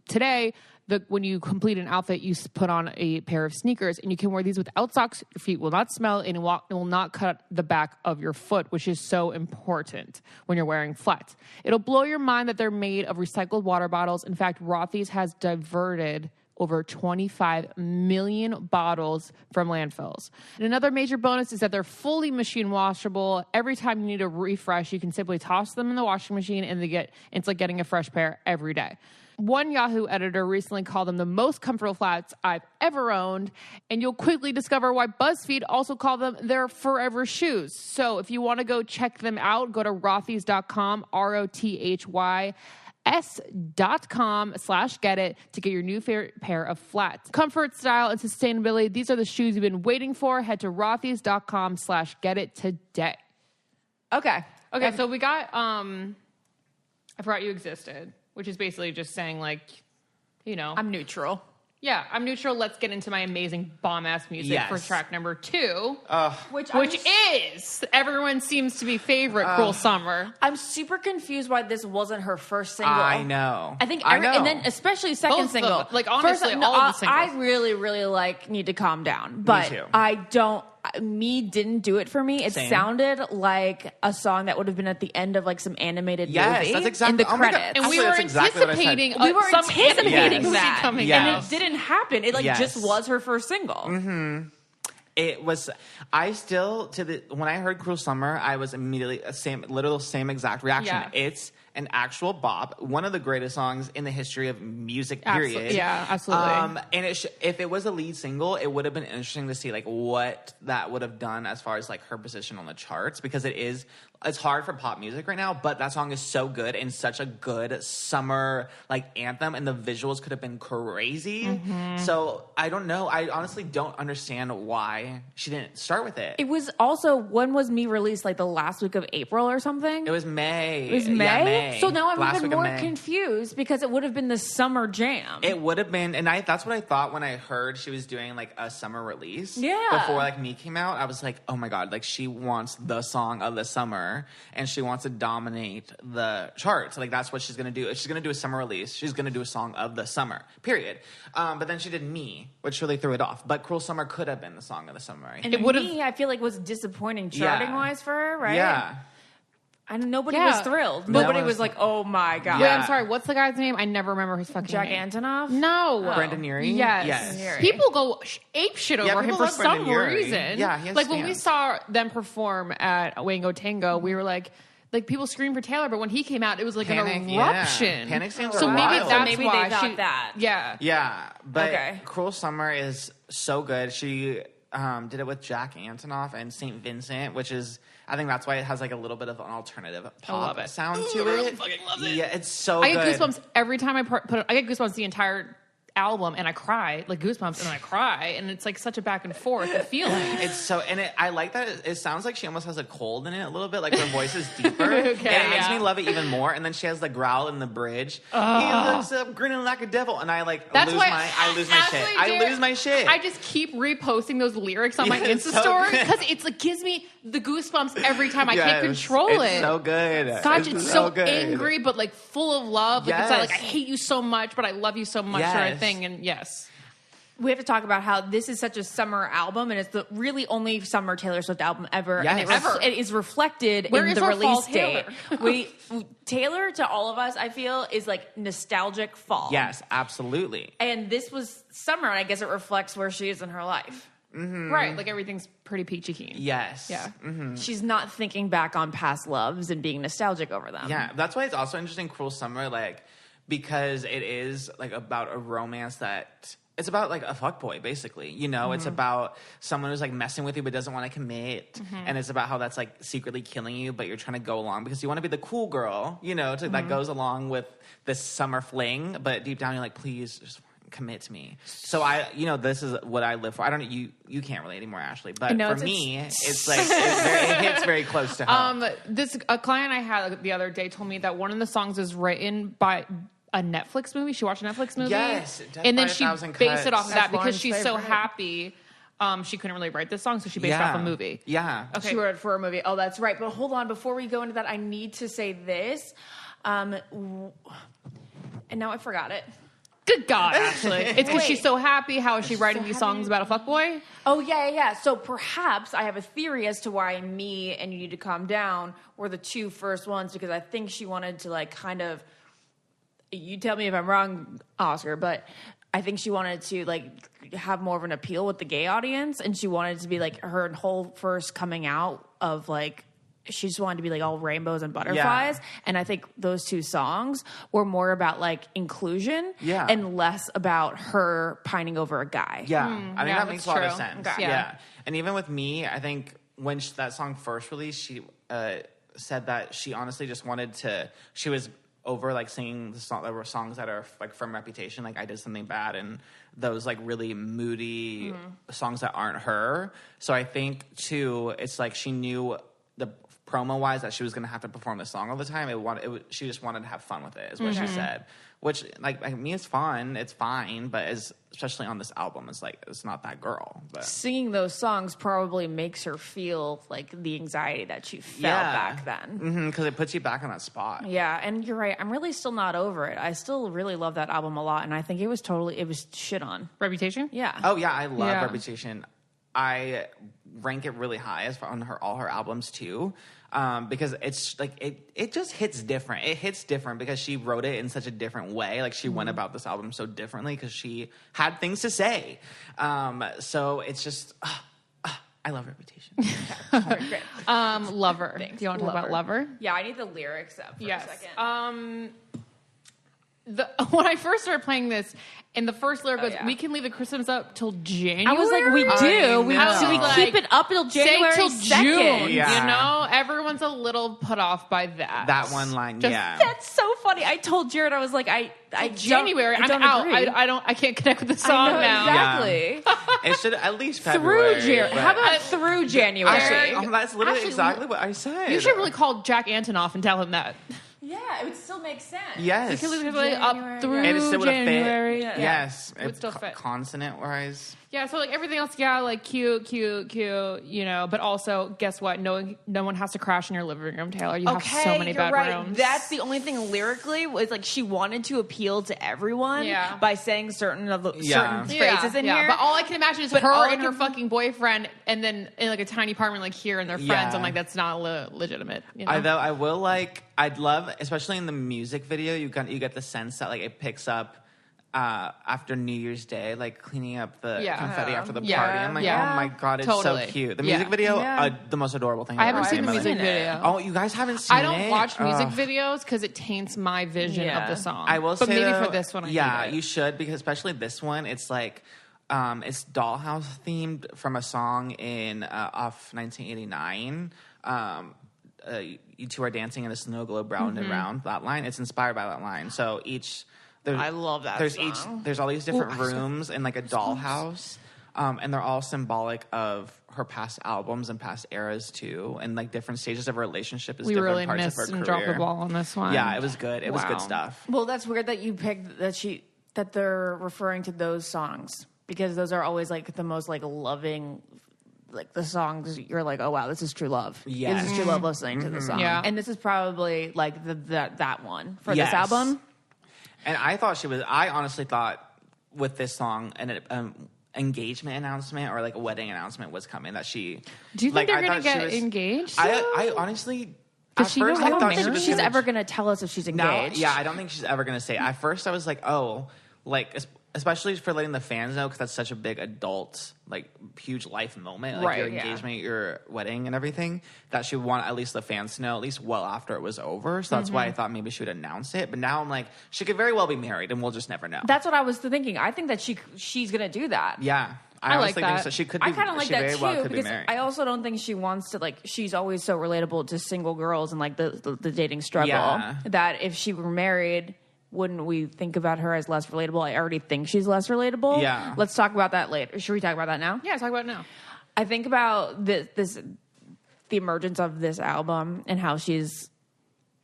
today, when you complete an outfit, you put on a pair of sneakers, and you can wear these without socks. Your feet will not smell, and it will not cut the back of your foot, which is so important when you're wearing flats. It'll blow your mind that they're made of recycled water bottles. In fact, Rothy's has diverted over 25 million bottles from landfills. And another major bonus is that they're fully machine washable. Every time you need a refresh, you can simply toss them in the washing machine, and it's like getting a fresh pair every day. One Yahoo editor recently called them the most comfortable flats I've ever owned, and you'll quickly discover why BuzzFeed also called them their forever shoes. So if you want to go check them out, go to rothys.com, ROTHYS.com/get-it to get your new favorite pair of flats. Comfort, style, and sustainability, these are the shoes you've been waiting for. Head to rothys.com/get-it today. Okay. So we got, I forgot you existed, which is basically just saying, like, you know. I'm neutral. Yeah, I'm neutral. Let's get into my amazing bomb-ass music for track number 2. Which is, everyone seems to be favorite, Cruel Summer. I'm super confused why this wasn't her first single. I know. I think, I know. and then especially second Both of single. them. Like, honestly, all of the singles. I really, really like Need to Calm Down, but too. I don't. Didn't do it for me. It Same. sounded like a song that would have been at the end of like some animated movie. That's exactly in the oh my God. credits. And we Actually, were that's exactly what I said. anticipating We were some anticipating movie that. coming Yes. And out. it didn't happen. It just was her first single. Mm-hmm. It was. I still when I heard "Cruel Summer," I was immediately same exact reaction. Yeah. It's an actual bop, one of the greatest songs in the history of music. Period. Yeah, absolutely. And if it was a lead single, it would have been interesting to see like what that would have done as far as like her position on the charts, because it's hard for pop music right now, but that song is so good and such a good summer like anthem, and the visuals could have been crazy. Mm-hmm. So I don't know. I honestly don't understand why she didn't start with it. It was also, when was Me released? Like the last week of April or something? It was May. It was May? Yeah, May. So now I'm Last even week of more May. confused because it would have been the summer jam. It would have been, and that's what I thought when I heard she was doing like a summer release. Yeah. Before like Me came out, I was like, oh my god, like she wants the song of the summer, and she wants to dominate the charts. Like that's what she's gonna do. If she's gonna do a summer release, she's gonna do a song of the summer. Period. But then she did Me, which really threw it off. But Cruel Summer could have been the song of the summer. And It would've- Me, I feel like was disappointing charting wise for her, right? Yeah. And nobody Yeah. was thrilled. Nobody was- was like, "Oh my god." Wait, Yeah. I'm sorry. What's the guy's name? I never remember his fucking Jack name. Antonoff? No. Brendan Urie? Yes. Yes. People go ape shit over him people for love Brendan some Urie. reason. Yeah, he has like when we fans. saw them perform at Wango Tango, we were like people screamed for Taylor, but when he came out, it was like Panic, an yeah. eruption. Panic stands so are maybe wild. that's So maybe why they thought she, that. Yeah. Yeah, but Okay. Cruel Summer is so good. She did it with Jack Antonoff and St. Vincent, which is, I think that's why it has like a little bit of an alternative love pop it. sound Ooh, to I really it. fucking love it. Yeah, it's so I good. get goosebumps every time I put it. I get goosebumps the entire album, and I cry, like goosebumps, and then I cry, and it's like such a back and forth of feeling. It's so, and I like that it sounds like she almost has a cold in it a little bit, like her voice is deeper. Okay, and it makes yeah. me love it even more. And then she has the growl in the bridge. He looks up grinning like a devil, and I like That's lose why I lose my shit. Ashley, I dear, lose my shit. I just keep reposting those lyrics on my Yeah, it's Insta so story good. because it's like gives me the goosebumps every time. I Yes, can't control it's it. so good. Gosh, it's so good. angry, but like full of love. Like it's not like I Yes. hate you so much, but I love you so much, sort of Yes. thing. And yes, We have to talk about how this is such a summer album, and it's the really only summer Taylor Swift album ever. Yes. And Ever. it is reflected Where in is the our release fall date. Taylor? Taylor, to all of us, I feel, is like nostalgic fall. Yes, absolutely. And this was summer, and I guess it reflects where she is in her life. right. Like everything's pretty peachy keen. Yes. Yeah. She's not thinking back on past loves and being nostalgic over them. Yeah, that's why it's also interesting, Cruel Summer, like, because it is like about a romance that it's about like a fuckboy, basically. You know, it's about someone who's like messing with you but doesn't want to commit, and it's about how that's like secretly killing you, but you're trying to go along because you want to be the cool girl, you know, that goes along with this summer fling, but deep down you're like, please just commit to me. So this is what I live for. I don't know, you can't relate anymore, Ashley, but No, for it's- me, it's like it hits very close to home. A client I had the other day told me that one of the songs is written by a Netflix movie. She watched a Netflix movie. Yes, Death and then by a she Thousand based it Cuts. off of that That's because Lauren's she's so favorite. happy. She couldn't really write this song, so she based it off a movie. Yeah. Okay. She wrote it for a movie. Oh, that's right. But hold on, before we go into that, I need to say this. And now I forgot it. Good God, actually. It's because Wait. she's so happy. How is she writing these songs about a fuckboy? Oh, yeah. So perhaps I have a theory as to why Me and You Need to Calm Down were the two first ones, because I think she wanted to like kind of, you tell me if I'm wrong, Oscar, but I think she wanted to like have more of an appeal with the gay audience, and she wanted to be like her whole first coming out of like, she just wanted to be like all rainbows and butterflies. Yeah. And I think those two songs were more about like inclusion Yeah. and less about her pining over a guy. Yeah, I think yeah, that makes a lot of that's true. sense. Okay. Yeah. Yeah. And even with Me, I think when that song first released, she said that she honestly just wanted to. She was over like singing the song. There were songs that are like from Reputation, like I Did Something Bad, and those like really moody songs that aren't her. So I think too, it's like she knew the promo wise that she was going to have to perform the song all the time. She just wanted to have fun with it, is what she said. Which like Me is fun, it's fine, but especially on this album, it's like it's not that girl. But Singing those songs probably makes her feel like the anxiety that she felt back then. because it puts you back on that spot. Yeah, and you're right. I'm really still not over it. I still really love that album a lot, and I think it was shit on. Reputation? Yeah. Oh yeah, I love Yeah. Reputation. I rank it really high as far on all her albums too, because it's like it just hits different. It hits different because she wrote it in such a different way. Like she went about this album so differently because she had things to say. So it's just I love Reputation. Lover. Do you want to talk about Lover? Yeah, I need the lyrics up for Yes. a second. When I first started playing this, and the first lyric was, yeah. "We can leave the Christmas up till January." I was like, we do. We, know. should we Like, keep it up till January say till 2nd? June. Yeah. You know, everyone's a little put off by that. That one line, Just yeah. That's so funny. I told Jared, I was like, January. I don't I'm out. agree. I can't connect with the I song know, now. exactly. It should at least February. Through January. but- How about through January? Actually, that's literally Actually, exactly what I said. You should really call Jack Antonoff and tell him that. Yeah, it would still make sense. Yes. Because it's like up through And it still would have fit. January. Yes. It would still fit. Consonant-wise. Yeah, so like everything else, like cute, you know, but also guess what? No one has to crash in your living room, Taylor. You have so many you're bedrooms. Right. That's the only thing lyrically was like she wanted to appeal to everyone by saying certain phrases in here. But all I can imagine is her and her fucking boyfriend, and then in like a tiny apartment like here and their friends. I'm like, that's not legitimate. You know? Although I will I'd love, especially in the music video, you get the sense that like it picks up after New Year's Day, like cleaning up the confetti after the party. I'm like, oh my God, it's so cute. The music video, the most adorable thing. I haven't seen the music video. Oh, you guys haven't seen it? I don't watch music videos because it taints my vision of the song. I will say, but maybe though, for this one, you should, because especially this one, it's like it's dollhouse themed from a song in off 1989. You two are dancing in a snow globe round and round. That line, it's inspired by that line. So I love that song. There's all these different rooms in like a dollhouse, and they're all symbolic of her past albums and past eras too, and like different stages of her relationship is different really parts of her missed career. and dropped the ball on this one. Yeah, it was good. It was good stuff. Well, that's weird that you picked that they're referring to those songs, because those are always like the most like loving. Like the songs, you're like, oh wow, this is true love. Yeah, this is true love listening to the song. Yeah, and this is probably like that one for this album. And I honestly thought with this song an engagement announcement or like a wedding announcement was coming. That she. Do you think they're going to get engaged? I honestly. Does at she first, know I how thought married? She's ever going to tell us if she's engaged. I don't think she's ever going to say. At first, I was like, oh, like. Especially for letting the fans know, because that's such a big adult, like, huge life moment, like your engagement, your wedding, and everything, that she would want at least the fans to know, at least well after it was over. So that's why I thought maybe she would announce it. But now I'm like, she could very well be married, and we'll just never know. That's what I was thinking. I think that she's going to do that. Yeah. I like honestly that. think so. She could be, I kind of like that too, because be I also don't think she wants to, like, she's always so relatable to single girls and like the dating struggle. Yeah. That if she were married, wouldn't we think about her as less relatable? I already think she's less relatable. Yeah. Let's talk about that later. Should we talk about that now? Yeah, talk about it now. I think about the emergence of this album and how she's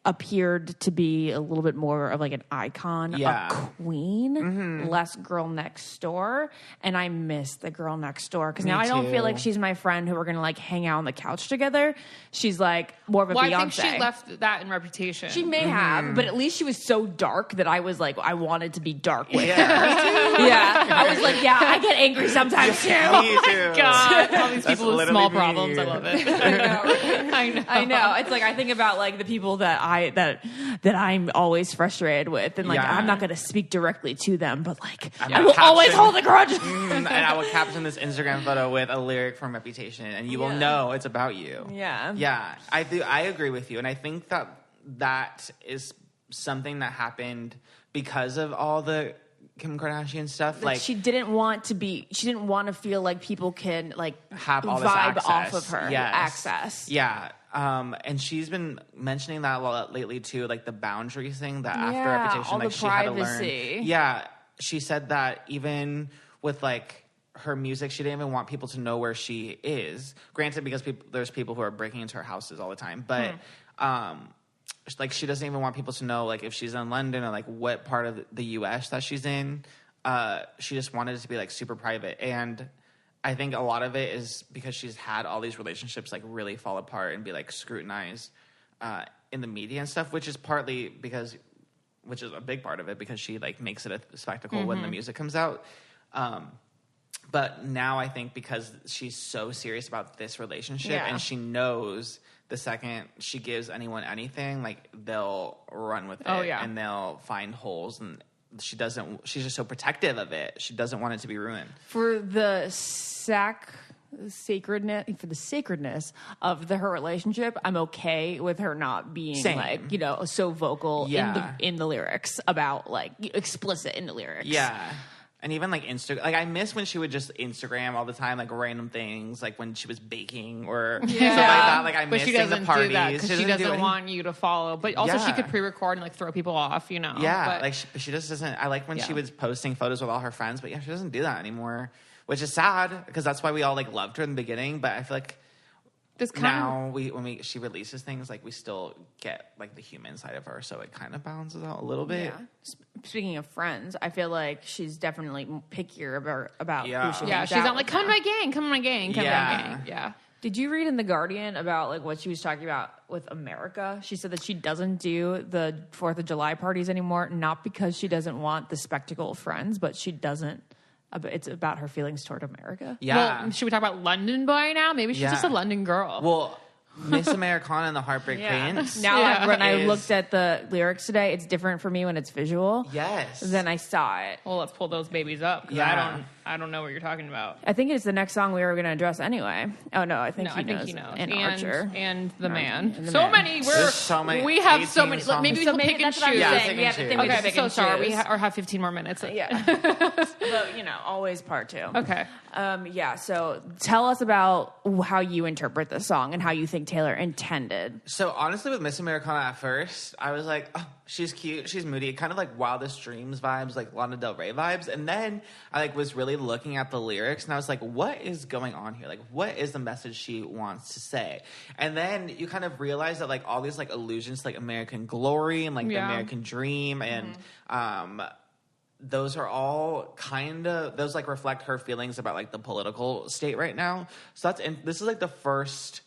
appeared to be a little bit more of like an icon, a queen, less girl next door. And I miss the girl next door, because now I don't feel like she's my friend who we're going to like hang out on the couch together. She's like more of a Beyonce. I think she left that in Reputation. She may have, but at least she was so dark that I was like, I wanted to be dark with her. Yeah. I was like, I get angry sometimes too. Me too. God, all these people with small me. problems. I love it. I know. It's like I think about like the people that I'm always frustrated with, and like I'm not going to speak directly to them, but like I will always hold a grudge. And I will caption this Instagram photo with a lyric from Reputation, and you will know it's about you. Yeah, I agree with you, and I think that is something that happened because of all the Kim Kardashian stuff. Like she didn't want to feel like people can like have all this vibe access. off of her. Yes. Access. Yeah. And she's been mentioning that a lot lately too, like the boundary thing that after Reputation, all like the she had to privacy. learn. Yeah. She said that even with like her music, she didn't even want people to know where she is. Granted, because there's people who are breaking into her houses all the time, but like she doesn't even want people to know like if she's in London or like what part of the US that she's in. She just wanted it to be like super private. And I think a lot of it is because she's had all these relationships like really fall apart and be like scrutinized in the media and stuff, which is partly which is a big part of it, because she like makes it a spectacle when the music comes out. But now I think because she's so serious about this relationship and she knows the second she gives anyone anything, like they'll run with it and they'll find holes, and she's just so protective of it. She doesn't want it to be ruined. For the sacredness of her relationship, I'm okay with her not being like, so vocal in the lyrics about like explicit in the lyrics. Yeah. And even like Instagram, like I miss when she would just Instagram all the time, like random things, like when she was baking or something like that. Like I miss seeing the parties. Do that because she doesn't want you to follow. But also she could pre-record and like throw people off, Yeah, but, like she just doesn't. I like when she was posting photos with all her friends, but she doesn't do that anymore, which is sad because that's why we all like loved her in the beginning. But I feel like This now she releases things, like we still get like the human side of her, so it kind of balances out a little bit. Yeah. Speaking of Friends, I feel like she's definitely pickier about who she Yeah, hangs she's out not like, with come to now. my gang, come to my gang, come to my gang. Yeah. Did you read in The Guardian about like what she was talking about with America? She said that she doesn't do the 4th of July parties anymore, not because she doesn't want the spectacle of Friends, but she doesn't. It's about her feelings toward America. Yeah. Well, should we talk about London Boy now? Maybe she's just a London girl. Well, Miss Americana and the Heartbreak Prince. Now, when I looked at the lyrics today, it's different for me when it's visual. Yes. Then I saw it. Well, let's pull those babies up. Yeah. I don't know what you're talking about. I think it's the next song we were going to address anyway. Oh no, I think he knows. And Archer and the man. and the so man. many. There's so many. We have 18 so many. songs. Maybe we'll pick and that's what I'm choose. Yeah, saying. pick We and have to choose. think we Okay, just pick so and sorry. choose. Or have 15 more minutes. Yeah. But, always part 2. Okay. So tell us about how you interpret the song and how you think Taylor intended. So honestly, with Miss Americana at first, I was like, oh, she's cute, she's moody, kind of like Wildest Dreams vibes, like Lana Del Rey vibes. And then I like was really looking at the lyrics, and I was like, what is going on here? Like, what is the message she wants to say? And then you kind of realize that like all these like allusions to like American glory and like the American dream, and those are all those like reflect her feelings about like the political state right now. So this is like the first,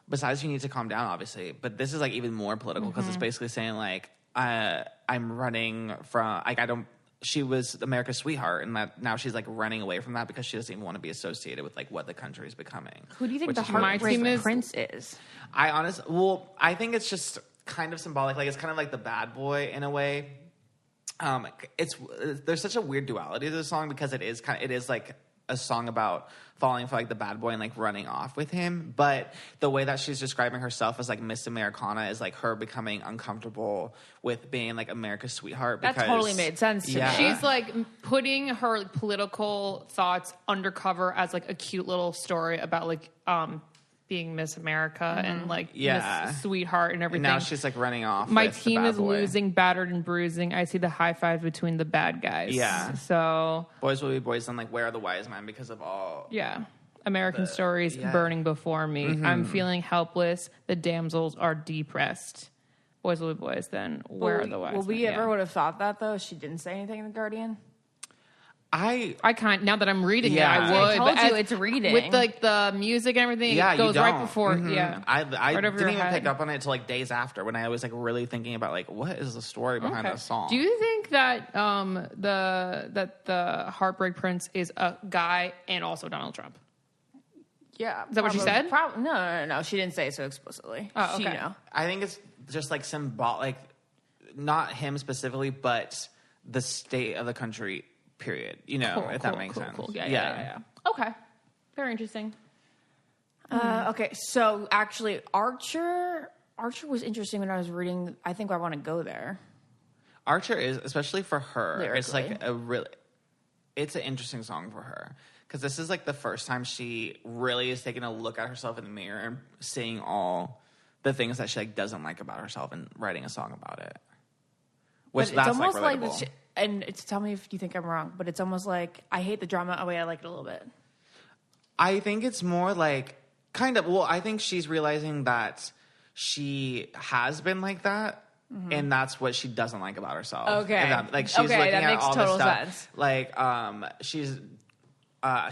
besides You Need to Calm Down, obviously, but this is like even more political because it's basically saying like, I'm running from, like, she was America's sweetheart, and that now she's like running away from that because she doesn't even want to be associated with like what the country is becoming. Who do you think which the is really Heartbreak interesting. Prince is? I think it's just kind of symbolic. Like, it's kind of like the bad boy in a way. There's such a weird duality to the song because it is like a song about falling for like the bad boy and like running off with him, but the way that she's describing herself as like Miss Americana is like her becoming uncomfortable with being like America's sweetheart. That totally made sense to me. She's like putting her like, political thoughts undercover as like a cute little story about like being Miss America and like Miss Sweetheart and everything. And now she's like running off. My with team the bad is boy. losing, battered and bruising. I see the high fives between the bad guys. Yeah. So Boys will be boys, and like where are the wise men because of all. yeah. American stories burning before me. I'm feeling helpless. The damsels are depressed. Boys will be boys. Then where are the wise? Well, we men? ever would have thought that though. She didn't say anything in The Guardian. I can't, now that I'm reading it, I would. I told but you it's reading. with like the music and everything. Yeah, it goes you right don't. before. Mhm. Yeah, I right over didn't your even head. pick up on it until like days after when I was like really thinking about like what is the story behind Okay. the song. Do you think that the Heartbreak Prince is a guy and also Donald Trump? Yeah. Is that what she said? No. She didn't say it so explicitly. Oh, okay. She knew. I think it's just like symbolic, like not him specifically, but the state of the country. Period. You know, if that makes sense. Cool. Yeah. Okay, very interesting. Okay, so actually, Archer was interesting when I was reading. I think I want to go there. Archer is, especially for her, it's Lyrically. like it's an interesting song for her. Because this is like the first time she really is taking a look at herself in the mirror and seeing all the things that she like doesn't like about herself and writing a song about it. Which But that's it's almost like like, relatable. and tell me if you think I'm wrong, but it's almost like I hate the drama. Oh wait, I like it a little bit. I think it's more like kind of. Well, I think she's realizing that she has been like that, and that's what she doesn't like about herself. Okay. And that, like she's Okay, looking that at makes all total this stuff. sense. Like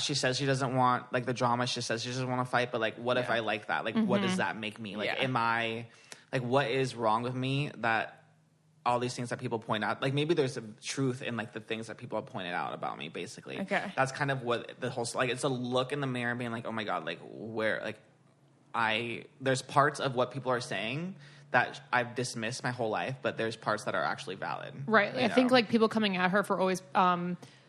she says she doesn't want like the drama. She says she doesn't want to fight. But like, what if I like that? Like, what does that make me? Like, am I like what is wrong with me that? All these things that people point out, like maybe there's some truth in like the things that people have pointed out about me. Basically, Okay. That's kind of what the whole like. It's a look in the mirror, and being like, oh my god, like where like there's parts of what people are saying that I've dismissed my whole life, but there's parts that are actually valid. Right. I think like people coming at her for always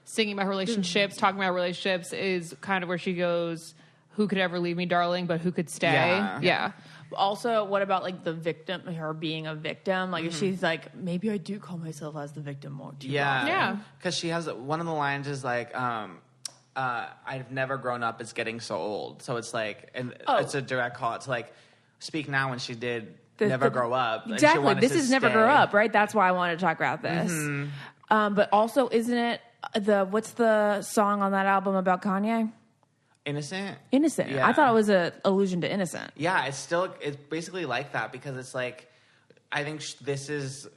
singing about relationships, talking about relationships is kind of where she goes, who could ever leave me, darling, but who could stay? Yeah. Also, what about like the victim? Her being a victim, like if she's like, maybe I do call myself as the victim more too. Yeah. Because she has one of the lines is like, I've never grown up. It's getting so old. So it's like, and it's a direct call. It's like, speak now when she did never grow up. And she Exactly. wanted This to is never stay. grow up, right? That's why I wanted to talk about this. But also, isn't it what's the song on that album about Kanye? Innocent. Yeah. I thought it was an allusion to Innocent. Yeah, it's basically like that because it's like, I think this is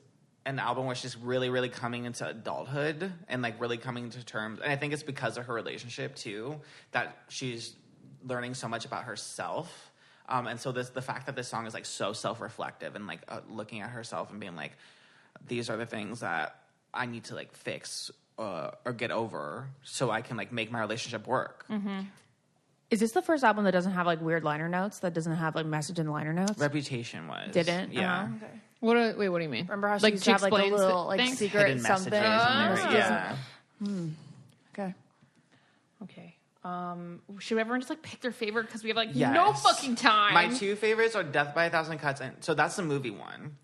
an album where she's really, really coming into adulthood and like really coming to terms. And I think it's because of her relationship too, that she's learning so much about herself. And so the fact that this song is like so self-reflective and like looking at herself and being like, these are the things that I need to like fix or get over so I can like make my relationship work. Mm-hmm. Is this the first album that doesn't have like weird liner notes? That doesn't have like message in the liner notes? Reputation was. Didn't? Yeah. Okay. Wait, what do you mean? Remember how she like used to have like a little like secret hidden something? messages in there. Yeah. Okay. Should everyone just like pick their favorite because we have like Yes. no fucking time? My two favorites are Death by a Thousand Cuts, and so that's the movie one.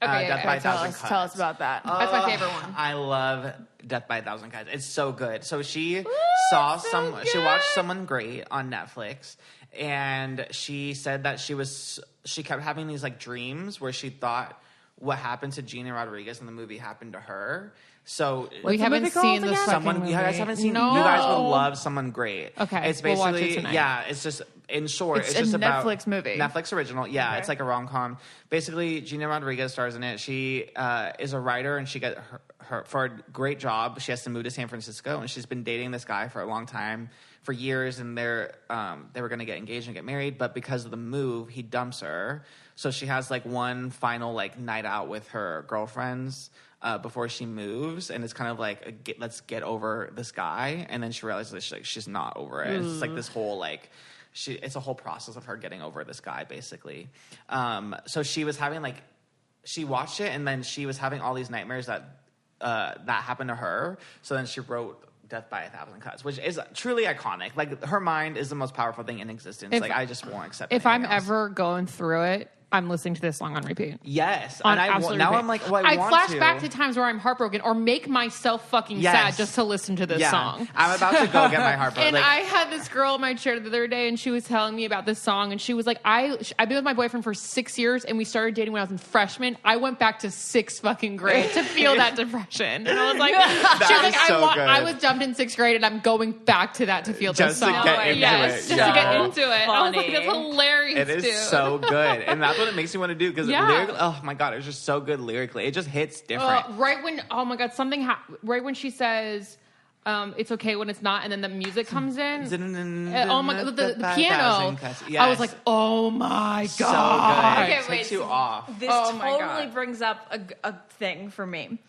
Okay, Death by a Thousand Cuts. Tell us about that. That's my favorite one. I love Death by a Thousand Cuts. It's so good. So she she watched Someone Great on Netflix, and she said that she kept having these like dreams where she thought what happened to Gina Rodriguez in the movie happened to her. So we haven't seen this. You guys haven't seen. No. You guys would love Someone Great. Okay, it's we'll watch basically it tonight. yeah. It's just in short. It's just a about Netflix movie. Netflix original. Yeah, Okay. it's like a rom-com. Basically, Gina Rodriguez stars in it. She is a writer, and she got her for a great job. She has to move to San Francisco, and she's been dating this guy for a long time, for years, and they were going to get engaged and get married, but because of the move, he dumps her. So she has like one final like night out with her girlfriends before she moves, and it's kind of like let's get over this guy, and then she realizes that she's not over it. It's like this whole like it's a whole process of her getting over this guy basically. So she was having like she watched it, and then she was having all these nightmares that happened to her. So then she wrote Death by a Thousand Cuts, which is truly iconic. Like her mind is the most powerful thing in existence. Like I just won't accept. If I'm anything else. ever going through it, I'm listening to this song on repeat. Yes, On and absolute now repeat. I'm like, well, I want flash to. back to times where I'm heartbroken or make myself fucking sad just to listen to this song. I'm about to go get my heart broken. And I had this girl in my chair the other day, and she was telling me about this song, and she was like, I've been with my boyfriend for 6 years, and we started dating when I was in freshman. I went back to 6th fucking grade to feel that depression. And I was like, she was like, I was dumped in 6th grade, and I'm going back to that to feel this song. To get into it. Just to get into it. I was like, Funny. that's hilarious, It is dude. so good, and that's what it makes me want to do because oh my god, it's just so good lyrically. It just hits different. Right when, oh my god, right when she says, it's okay when it's not, and then the music comes in. Oh my god, the piano. Yes. I was like, oh my So god. good. Okay, It wait, takes you so off. This Oh my totally God. brings up a thing for me.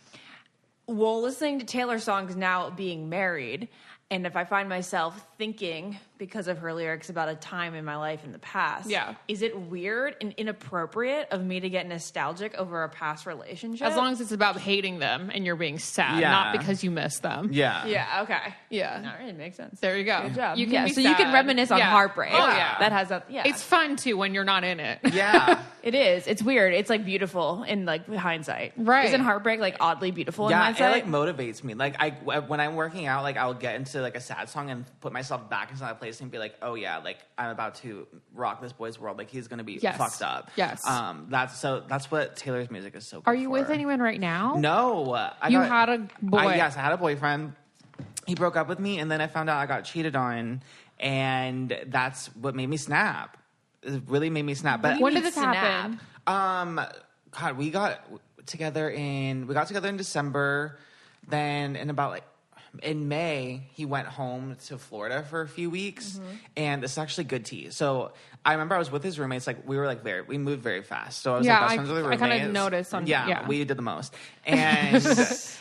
Well, listening to Taylor songs now being married, and if I find myself thinking because of her lyrics about a time in my life in the past, is it weird and inappropriate of me to get nostalgic over a past relationship? As long as it's about hating them and you're being sad, Yeah. not because you miss them. Yeah, okay. Yeah. That really makes sense. There you go. Good job. You can be so you can sad. reminisce on Yeah. heartbreak. Oh, yeah. That has a, It's fun too when you're not in it. Yeah. It is. It's weird. It's like beautiful in like hindsight. Right. Isn't heartbreak like oddly beautiful in Yeah, hindsight? it like motivates me. Like when I'm working out, like I'll get into like a sad song and put myself back into that place and be like, oh yeah, like I'm about to rock this boy's world. Like he's gonna be fucked up. Yes. That's what Taylor's music is so good Are you for. with anyone right now? No. You had a boy. Yes, I had a boyfriend. He broke up with me, and then I found out I got cheated on, and that's what made me snap. It really made me snap. But When did this Snap. happen? God, we got together in December. Then in May, he went home to Florida for a few weeks, and it's actually good tea. So I remember I was with his roommates. Like we moved very fast. So I was like best friends with the I roommates. kind of noticed. We did the most. And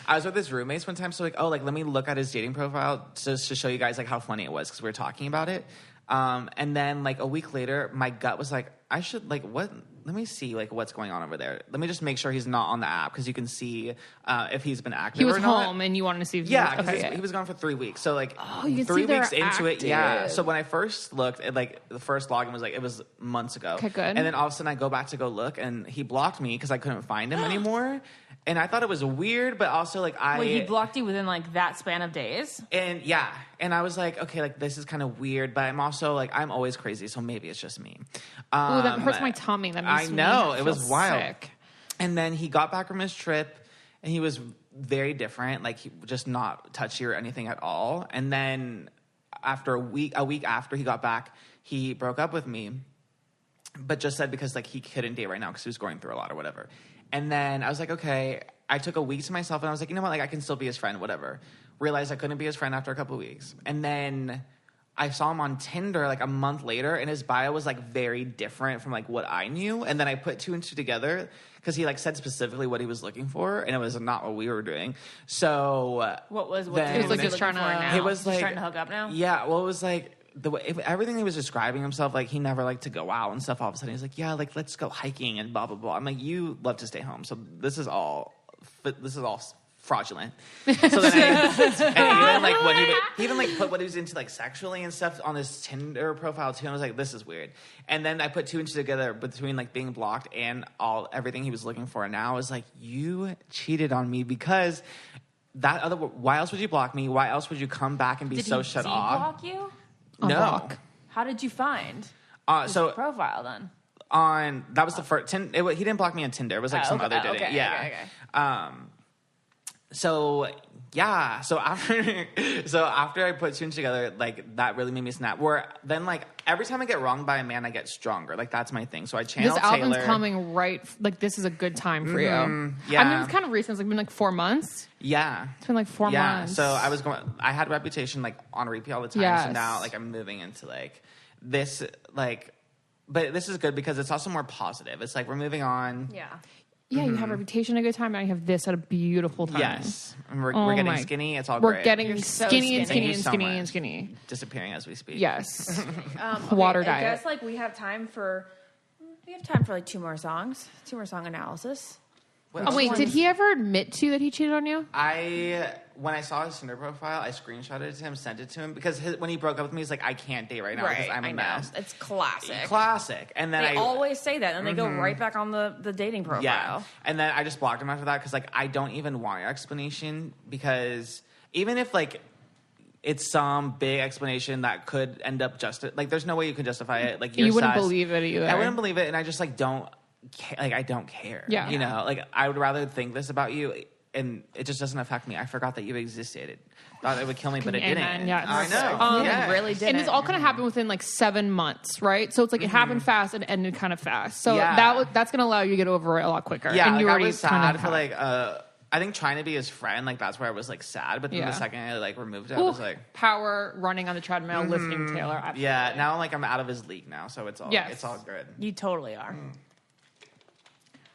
I was with his roommates one time. So like, let me look at his dating profile just to show you guys like how funny it was because we were talking about it. And then like a week later, my gut was like, I should like what? Let me see like what's going on over there. Let me just make sure he's not on the app because you can see if he's been active. He was or not. home, and you wanted to see if he Yeah, was, because he was gone for 3 weeks. So like you can 3 see they're weeks into it, yeah. active. So when I first looked, the first login was like it was months ago. Okay, good. And then all of a sudden I go back to go look, and he blocked me because I couldn't find him anymore. And I thought it was weird, but also like he blocked you within like that span of days? And yeah, and I was like, okay, like this is kind of weird, but I'm also like I'm always crazy, so maybe it's just me. Ooh, that hurts my tummy. That makes I know me it was feel wild. sick. And then he got back from his trip, and he was very different, like he just not touchy or anything at all. And then after a week after he got back, he broke up with me, but just said because like he couldn't date right now because he was going through a lot or whatever. And then I was like, okay. I took a week to myself and I was like, you know what? Like I can still be his friend, whatever. Realized I couldn't be his friend after a couple of weeks. And then I saw him on Tinder like a month later, and his bio was like very different from like what I knew. And then I put 2 and 2 together because he like said specifically what he was looking for, and it was not what we were doing. So what was then, he looking for now? It was like trying to hook up now. Yeah, well, it was like the way everything he was describing himself, like he never liked to go out and stuff. All of a sudden, he's like, yeah, like let's go hiking and blah blah blah. I'm like, you love to stay home, so this is all fraudulent. So then and even like what he even like put what he was into like sexually and stuff on his Tinder profile too. And I was like, this is weird. And then I put 2 and 2 together between like being blocked and everything he was looking for. And now I was like, you cheated on me because why else would you block me? Why else would you come back and be shut off? Did he block you? No. How did you find his profile then? That was the first. He didn't block me on Tinder. It was like some other dating. Okay, yeah. Okay. So yeah. So after I put 2 and 2 together, like that really made me snap. Where then like every time I get wronged by a man, I get stronger. Like that's my thing. So I channel This album's Taylor. coming right. Like this is a good time for you. Yeah. I mean, it's kind of recent. It's like been like 4 months. Yeah. It's been like 4 months. So I had Reputation like on repeat all the time. Yes. So now like I'm moving into like this like, but this is good because it's also more positive. It's like we're moving on. Yeah. Yeah, you have Reputation a good time, and you have this at a beautiful time. Yes. And we're getting skinny. It's all great. We're getting You're so skinny and skinny. skinny and skinny and skinny. Disappearing as we speak. Yes. Okay, Water I diet. guess like we have time for like 2 more songs, 2 more song analysis. Oh wait, did he ever admit to you that he cheated on you? When I saw his Tinder profile, I screenshotted it to him, sent it to him because when he broke up with me, he's like, I can't date right now because I'm a mess. It's classic. Classic. And then They always say that, and they go right back on the dating profile. Yeah. And then I just blocked him after that because like I don't even want your explanation because even if like it's some big explanation that could end up like there's no way you can justify it. Like You wouldn't believe it either. I wouldn't believe it, and I just like don't. Like I don't care. Yeah. You know, like I would rather think this about you, and it just doesn't affect me. I forgot that you existed. Thought it would kill me, but it didn't. Yeah, I know. It really didn't. And it's all kind of happened within like 7 months, right? So it's like it happened fast and ended kind of fast. So that's going to allow you to get over it a lot quicker. Yeah, and like, you already I was sad for have. like I think trying to be his friend, like that's where I was like sad. But then the second I like removed it, I was like power running on the treadmill, listening to Taylor. Absolutely. Yeah, now like I'm out of his league now, so it's all good. You totally are.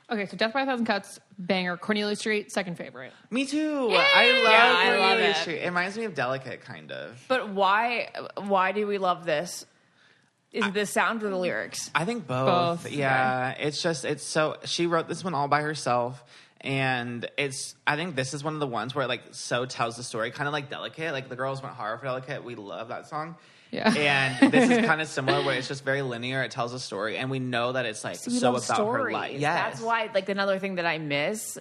Okay, so Death by 1,000 Cuts, banger. Cornelia Street, second favorite. Me too. Yeah, I love it. Street. It reminds me of Delicate, kind of. But why do we love this? Is it the sound or the lyrics? I think both. Yeah. It's so she wrote this one all by herself. And I think this is one of the ones where it like so tells the story, kind of like Delicate. Like the girls went hard for Delicate. We love that song. Yeah. And this is kind of similar where it's just very linear. It tells a story. And we know that it's like so about stories. her life. Yes. That's why like another thing that I miss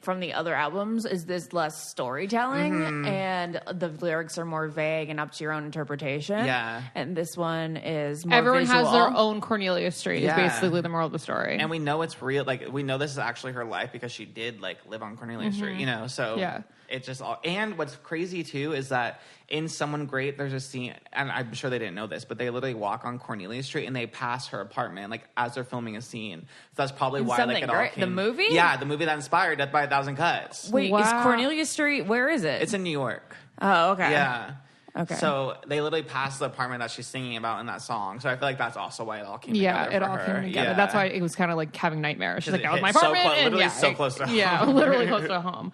from the other albums is this less storytelling and the lyrics are more vague and up to your own interpretation. Yeah. And this one is more Everyone visual. has their own Cornelia Street is basically the moral of the story. And we know it's real. Like we know this is actually her life because she did like live on Cornelia Street, you know? So it just all, and what's crazy too is that in Someone Great, there's a scene, and I'm sure they didn't know this, but they literally walk on Cornelia Street and they pass her apartment like as they're filming a scene. So that's probably why like it all came. The movie? Yeah, the movie that inspired Death by 1,000 Cuts. Wait, is Cornelia Street, where is it? It's in New York. Oh, okay. Yeah. Okay. So they literally passed the apartment that she's singing about in that song. So I feel like that's also why it all came together. Yeah, it for all her. came together. Yeah. That's why it was kind of like having nightmares. She's like, that was my so apartment. close, and literally so close to home. Yeah, literally close to home.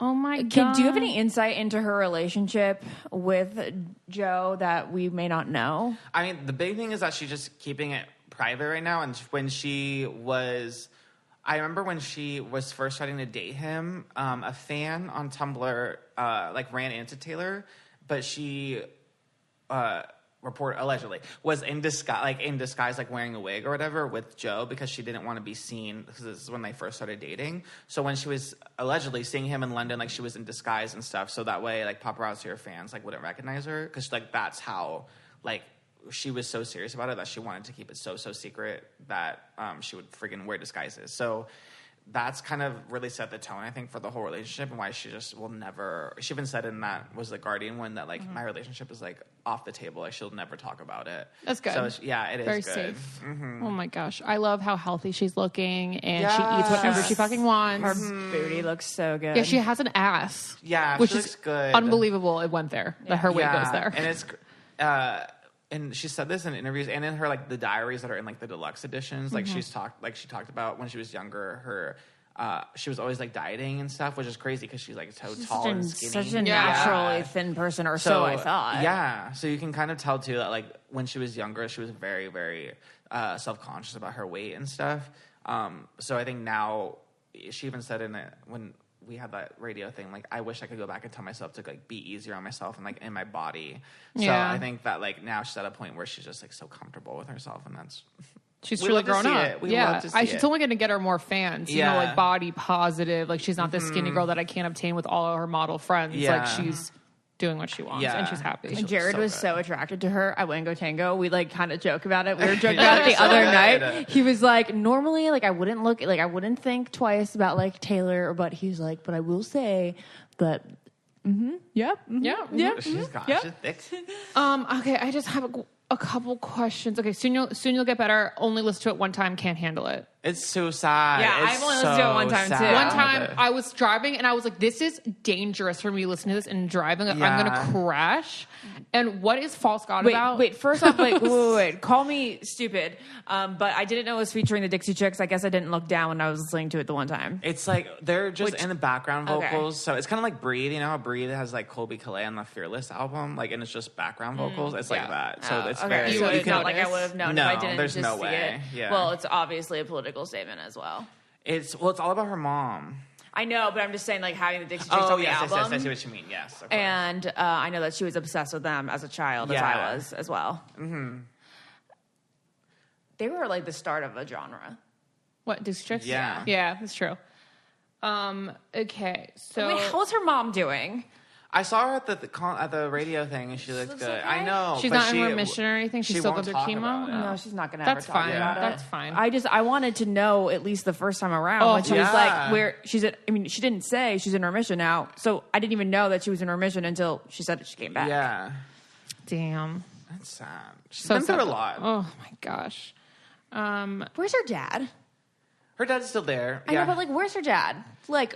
Oh my God. Do you have any insight into her relationship with Joe that we may not know? I mean, the big thing is that she's just keeping it private right now. And when I remember when she was first starting to date him, a fan on Tumblr like ran into Taylor, but she allegedly was in disguise, like wearing a wig or whatever with Joe because she didn't want to be seen because this is when they first started dating. So when she was allegedly seeing him in London, like she was in disguise and stuff. So that way, like paparazzi or fans like wouldn't recognize her because like that's how like she was so serious about it that she wanted to keep it so secret that she would friggin' wear disguises. So that's kind of really set the tone, I think, for the whole relationship and why she just will never. She even said in that was the Guardian one that like my relationship is like off the table. Like she'll never talk about it. That's good. So yeah, it is very good. safe. Mm-hmm. Oh my gosh, I love how healthy she's looking, and she Yes. eats whatever she fucking wants. Her booty looks so good. Yeah, she has an ass. Yeah, which she is looks good. unbelievable. It went there. That her weight goes there. And it's. And she said this in interviews and in her like the diaries that are in like the deluxe editions. Like she talked about when she was younger, her she was always like dieting and stuff, which is crazy because she's like so tall and skinny. Such a naturally thin person, or so I thought. Yeah, so you can kind of tell too that like when she was younger, she was very, very self-conscious about her weight and stuff. So I think now she even said in it when we had that radio thing, like I wish I could go back and tell myself to like be easier on myself and like in my body. So I think that like now she's at a point where she's just like so comfortable with herself, and that's she's truly grown up. Yeah, it's only going to get her more fans. You know, like body positive. Like she's not this skinny girl that I can't obtain with all of her model friends. Like she's doing what she wants and she's happy. And Jared was so attracted to her at Wango Tango. We like kind of joke about it. We were joking about it the other night. He was like, normally like I wouldn't think twice about like Taylor, but he's like, but I will say that She's thick. Okay, I just have a couple questions. Okay, soon you'll get better. Only listen to it one time, can't handle it. It's so sad. Yeah, it's I've only listened to it one time, too. One time I was driving and I was like, this is dangerous for me listening to this and driving. I'm going to crash. And what is False God about? Wait, first off, like, wait. Call me stupid. But I didn't know it was featuring the Dixie Chicks. I guess I didn't look down when I was listening to it the one time. It's like they're just in the background vocals. So it's kind of like Breathe. You know how Breathe has like Colby Calais on the Fearless album? Like, and it's just background vocals. It's like that. So it's very... So it's not like I would have known if I didn't there's just no see way. it. Yeah. Well, it's obviously a political statement as well. It's all about her mom. I know, but I'm just saying, like, having the Dixie Chicks on the album. Yes, I see what you mean. Yes, of course. And I know that she was obsessed with them as a child, as I was as well. Mm-hmm. They were like the start of a genre. What, Dixie Chicks? Yeah. Yeah, that's true. Okay, so... Wait, how's her mom doing? I saw her at the radio thing, and she looked good. Okay. I know. She's not in remission or anything? She's still won't going through talk chemo? about it. No, she's not going to ever talk about it. That's fine. I wanted to know at least the first time around when she was like, where she's at. I mean, she didn't say she's in remission now, so I didn't even know that she was in remission until she said that she came back. Yeah. Damn. That's sad. She's So been through sad. a lot. Oh, my gosh. Where's her dad? Her dad's still there. I know, but like, where's her dad? Like,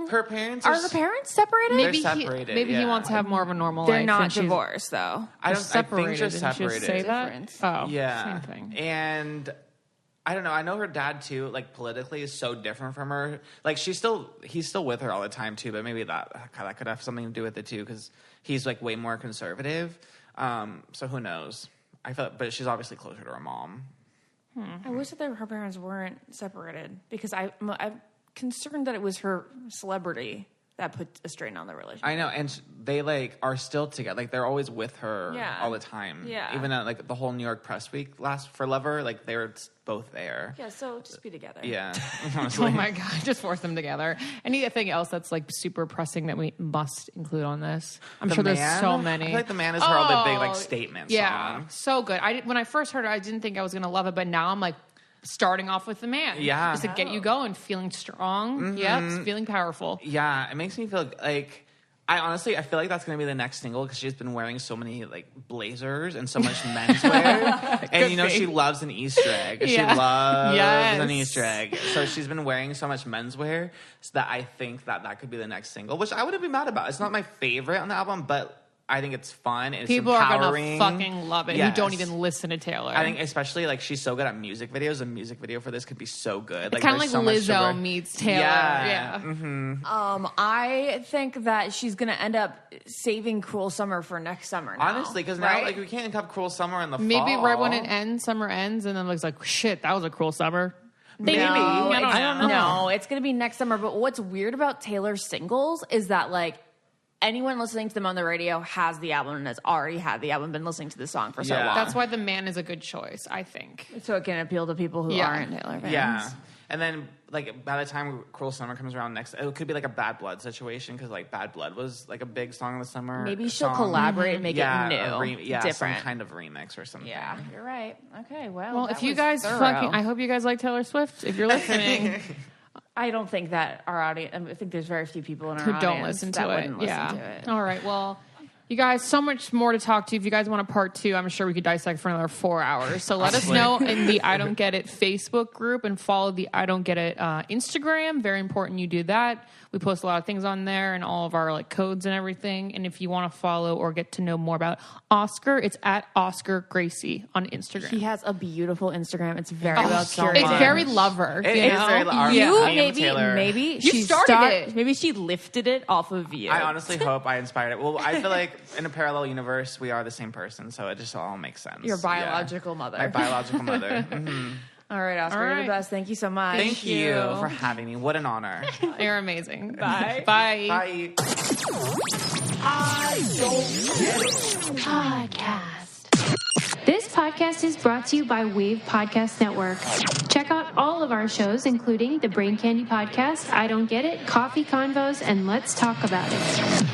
her parents are her parents separated? They're separated. Maybe he wants to have more of a normal They're life. not and she's- divorced, though. I They're think they're Didn't she separated. say that? Different. Oh, Yeah. same thing. And I don't know. I know her dad too. Like politically, is so different from her. Like he's still with her all the time too. But maybe that could have something to do with it too, because he's like way more conservative. So who knows? But she's obviously closer to her mom. I wish that her parents weren't separated because I'm concerned that it was her celebrity that put a strain on the relationship. I know, and they like are still together. Like they're always with her all the time. Yeah. Even at like the whole New York Press Week for Lover, like they were both there. Yeah, so just be together. Yeah. Oh my God, just force them together. Anything else that's like super pressing that we must include on this? I'm sure there's so many. I feel like The Man is her other big like statement song. So good. When I first heard it, I didn't think I was going to love it, but now I'm like starting off with The Man. Yeah. Just to get you going, feeling strong. Mm-hmm. Yep, feeling powerful. Yeah, it makes me feel like I feel like that's going to be the next single because she's been wearing so many like blazers and so much menswear. And you know, she loves an Easter egg. Yeah. She loves an Easter egg. So she's been wearing so much menswear so that I think that could be the next single, which I wouldn't be mad about. It's not my favorite on the album, but I think it's fun. It's People empowering. are gonna fucking love it. Yes. Who don't even listen to Taylor. I think especially like she's so good at music videos. A music video for this could be so good. It's kind of like so Lizzo meets Taylor. Yeah. Mm-hmm. I think that she's gonna end up saving Cruel Summer for next summer. Now, honestly, because now like we can't have Cruel Summer in the fall. Maybe right when it ends, summer ends, and then it's like shit. That was a cruel summer. Maybe. I don't know. No, it's gonna be next summer. But what's weird about Taylor's singles is that like, anyone listening to them on the radio has the album and has already had the album, been listening to the song for so long. That's why The Man is a good choice, I think. So it can appeal to people who aren't Taylor fans. Yeah. And then, like, by the time Cruel Summer comes around next, it could be like a Bad Blood situation because, like, Bad Blood was like a big song of the summer. Maybe she'll collaborate and make it new, different, some kind of remix or something. Yeah, you're right. Okay, well, if you guys I hope you guys like Taylor Swift. If you're listening, I don't think that our audience. I think there's very few people in our Who audience don't listen that to it. wouldn't listen to it. All right. Well, you guys, so much more to talk to. If you guys want a part 2, I'm sure we could dissect for another 4 hours. So let us know in the I Don't Get It Facebook group and follow the I Don't Get It Instagram. Very important you do that. We post a lot of things on there and all of our like codes and everything. And if you want to follow or get to know more about Oscar, it's at Oscar Gracey on Instagram. He has a beautiful Instagram. It's very well so curated. much. It's very lover. It you is know? very lover. Maybe You she started it. Maybe she lifted it off of you. I honestly hope I inspired it. Well, I feel like in a parallel universe, we are the same person, so it just all makes sense. Your biological mother. My biological mother. Mm-hmm. All right, Oscar, All you're right. the best. Thank you so much. Thank you for having me. What an honor. You're amazing. Bye. Bye. Bye. Podcast. This podcast is brought to you by Wave Podcast Network. Check out all of our shows, including the Brain Candy Podcast, I Don't Get It, Coffee Convos, and Let's Talk About It.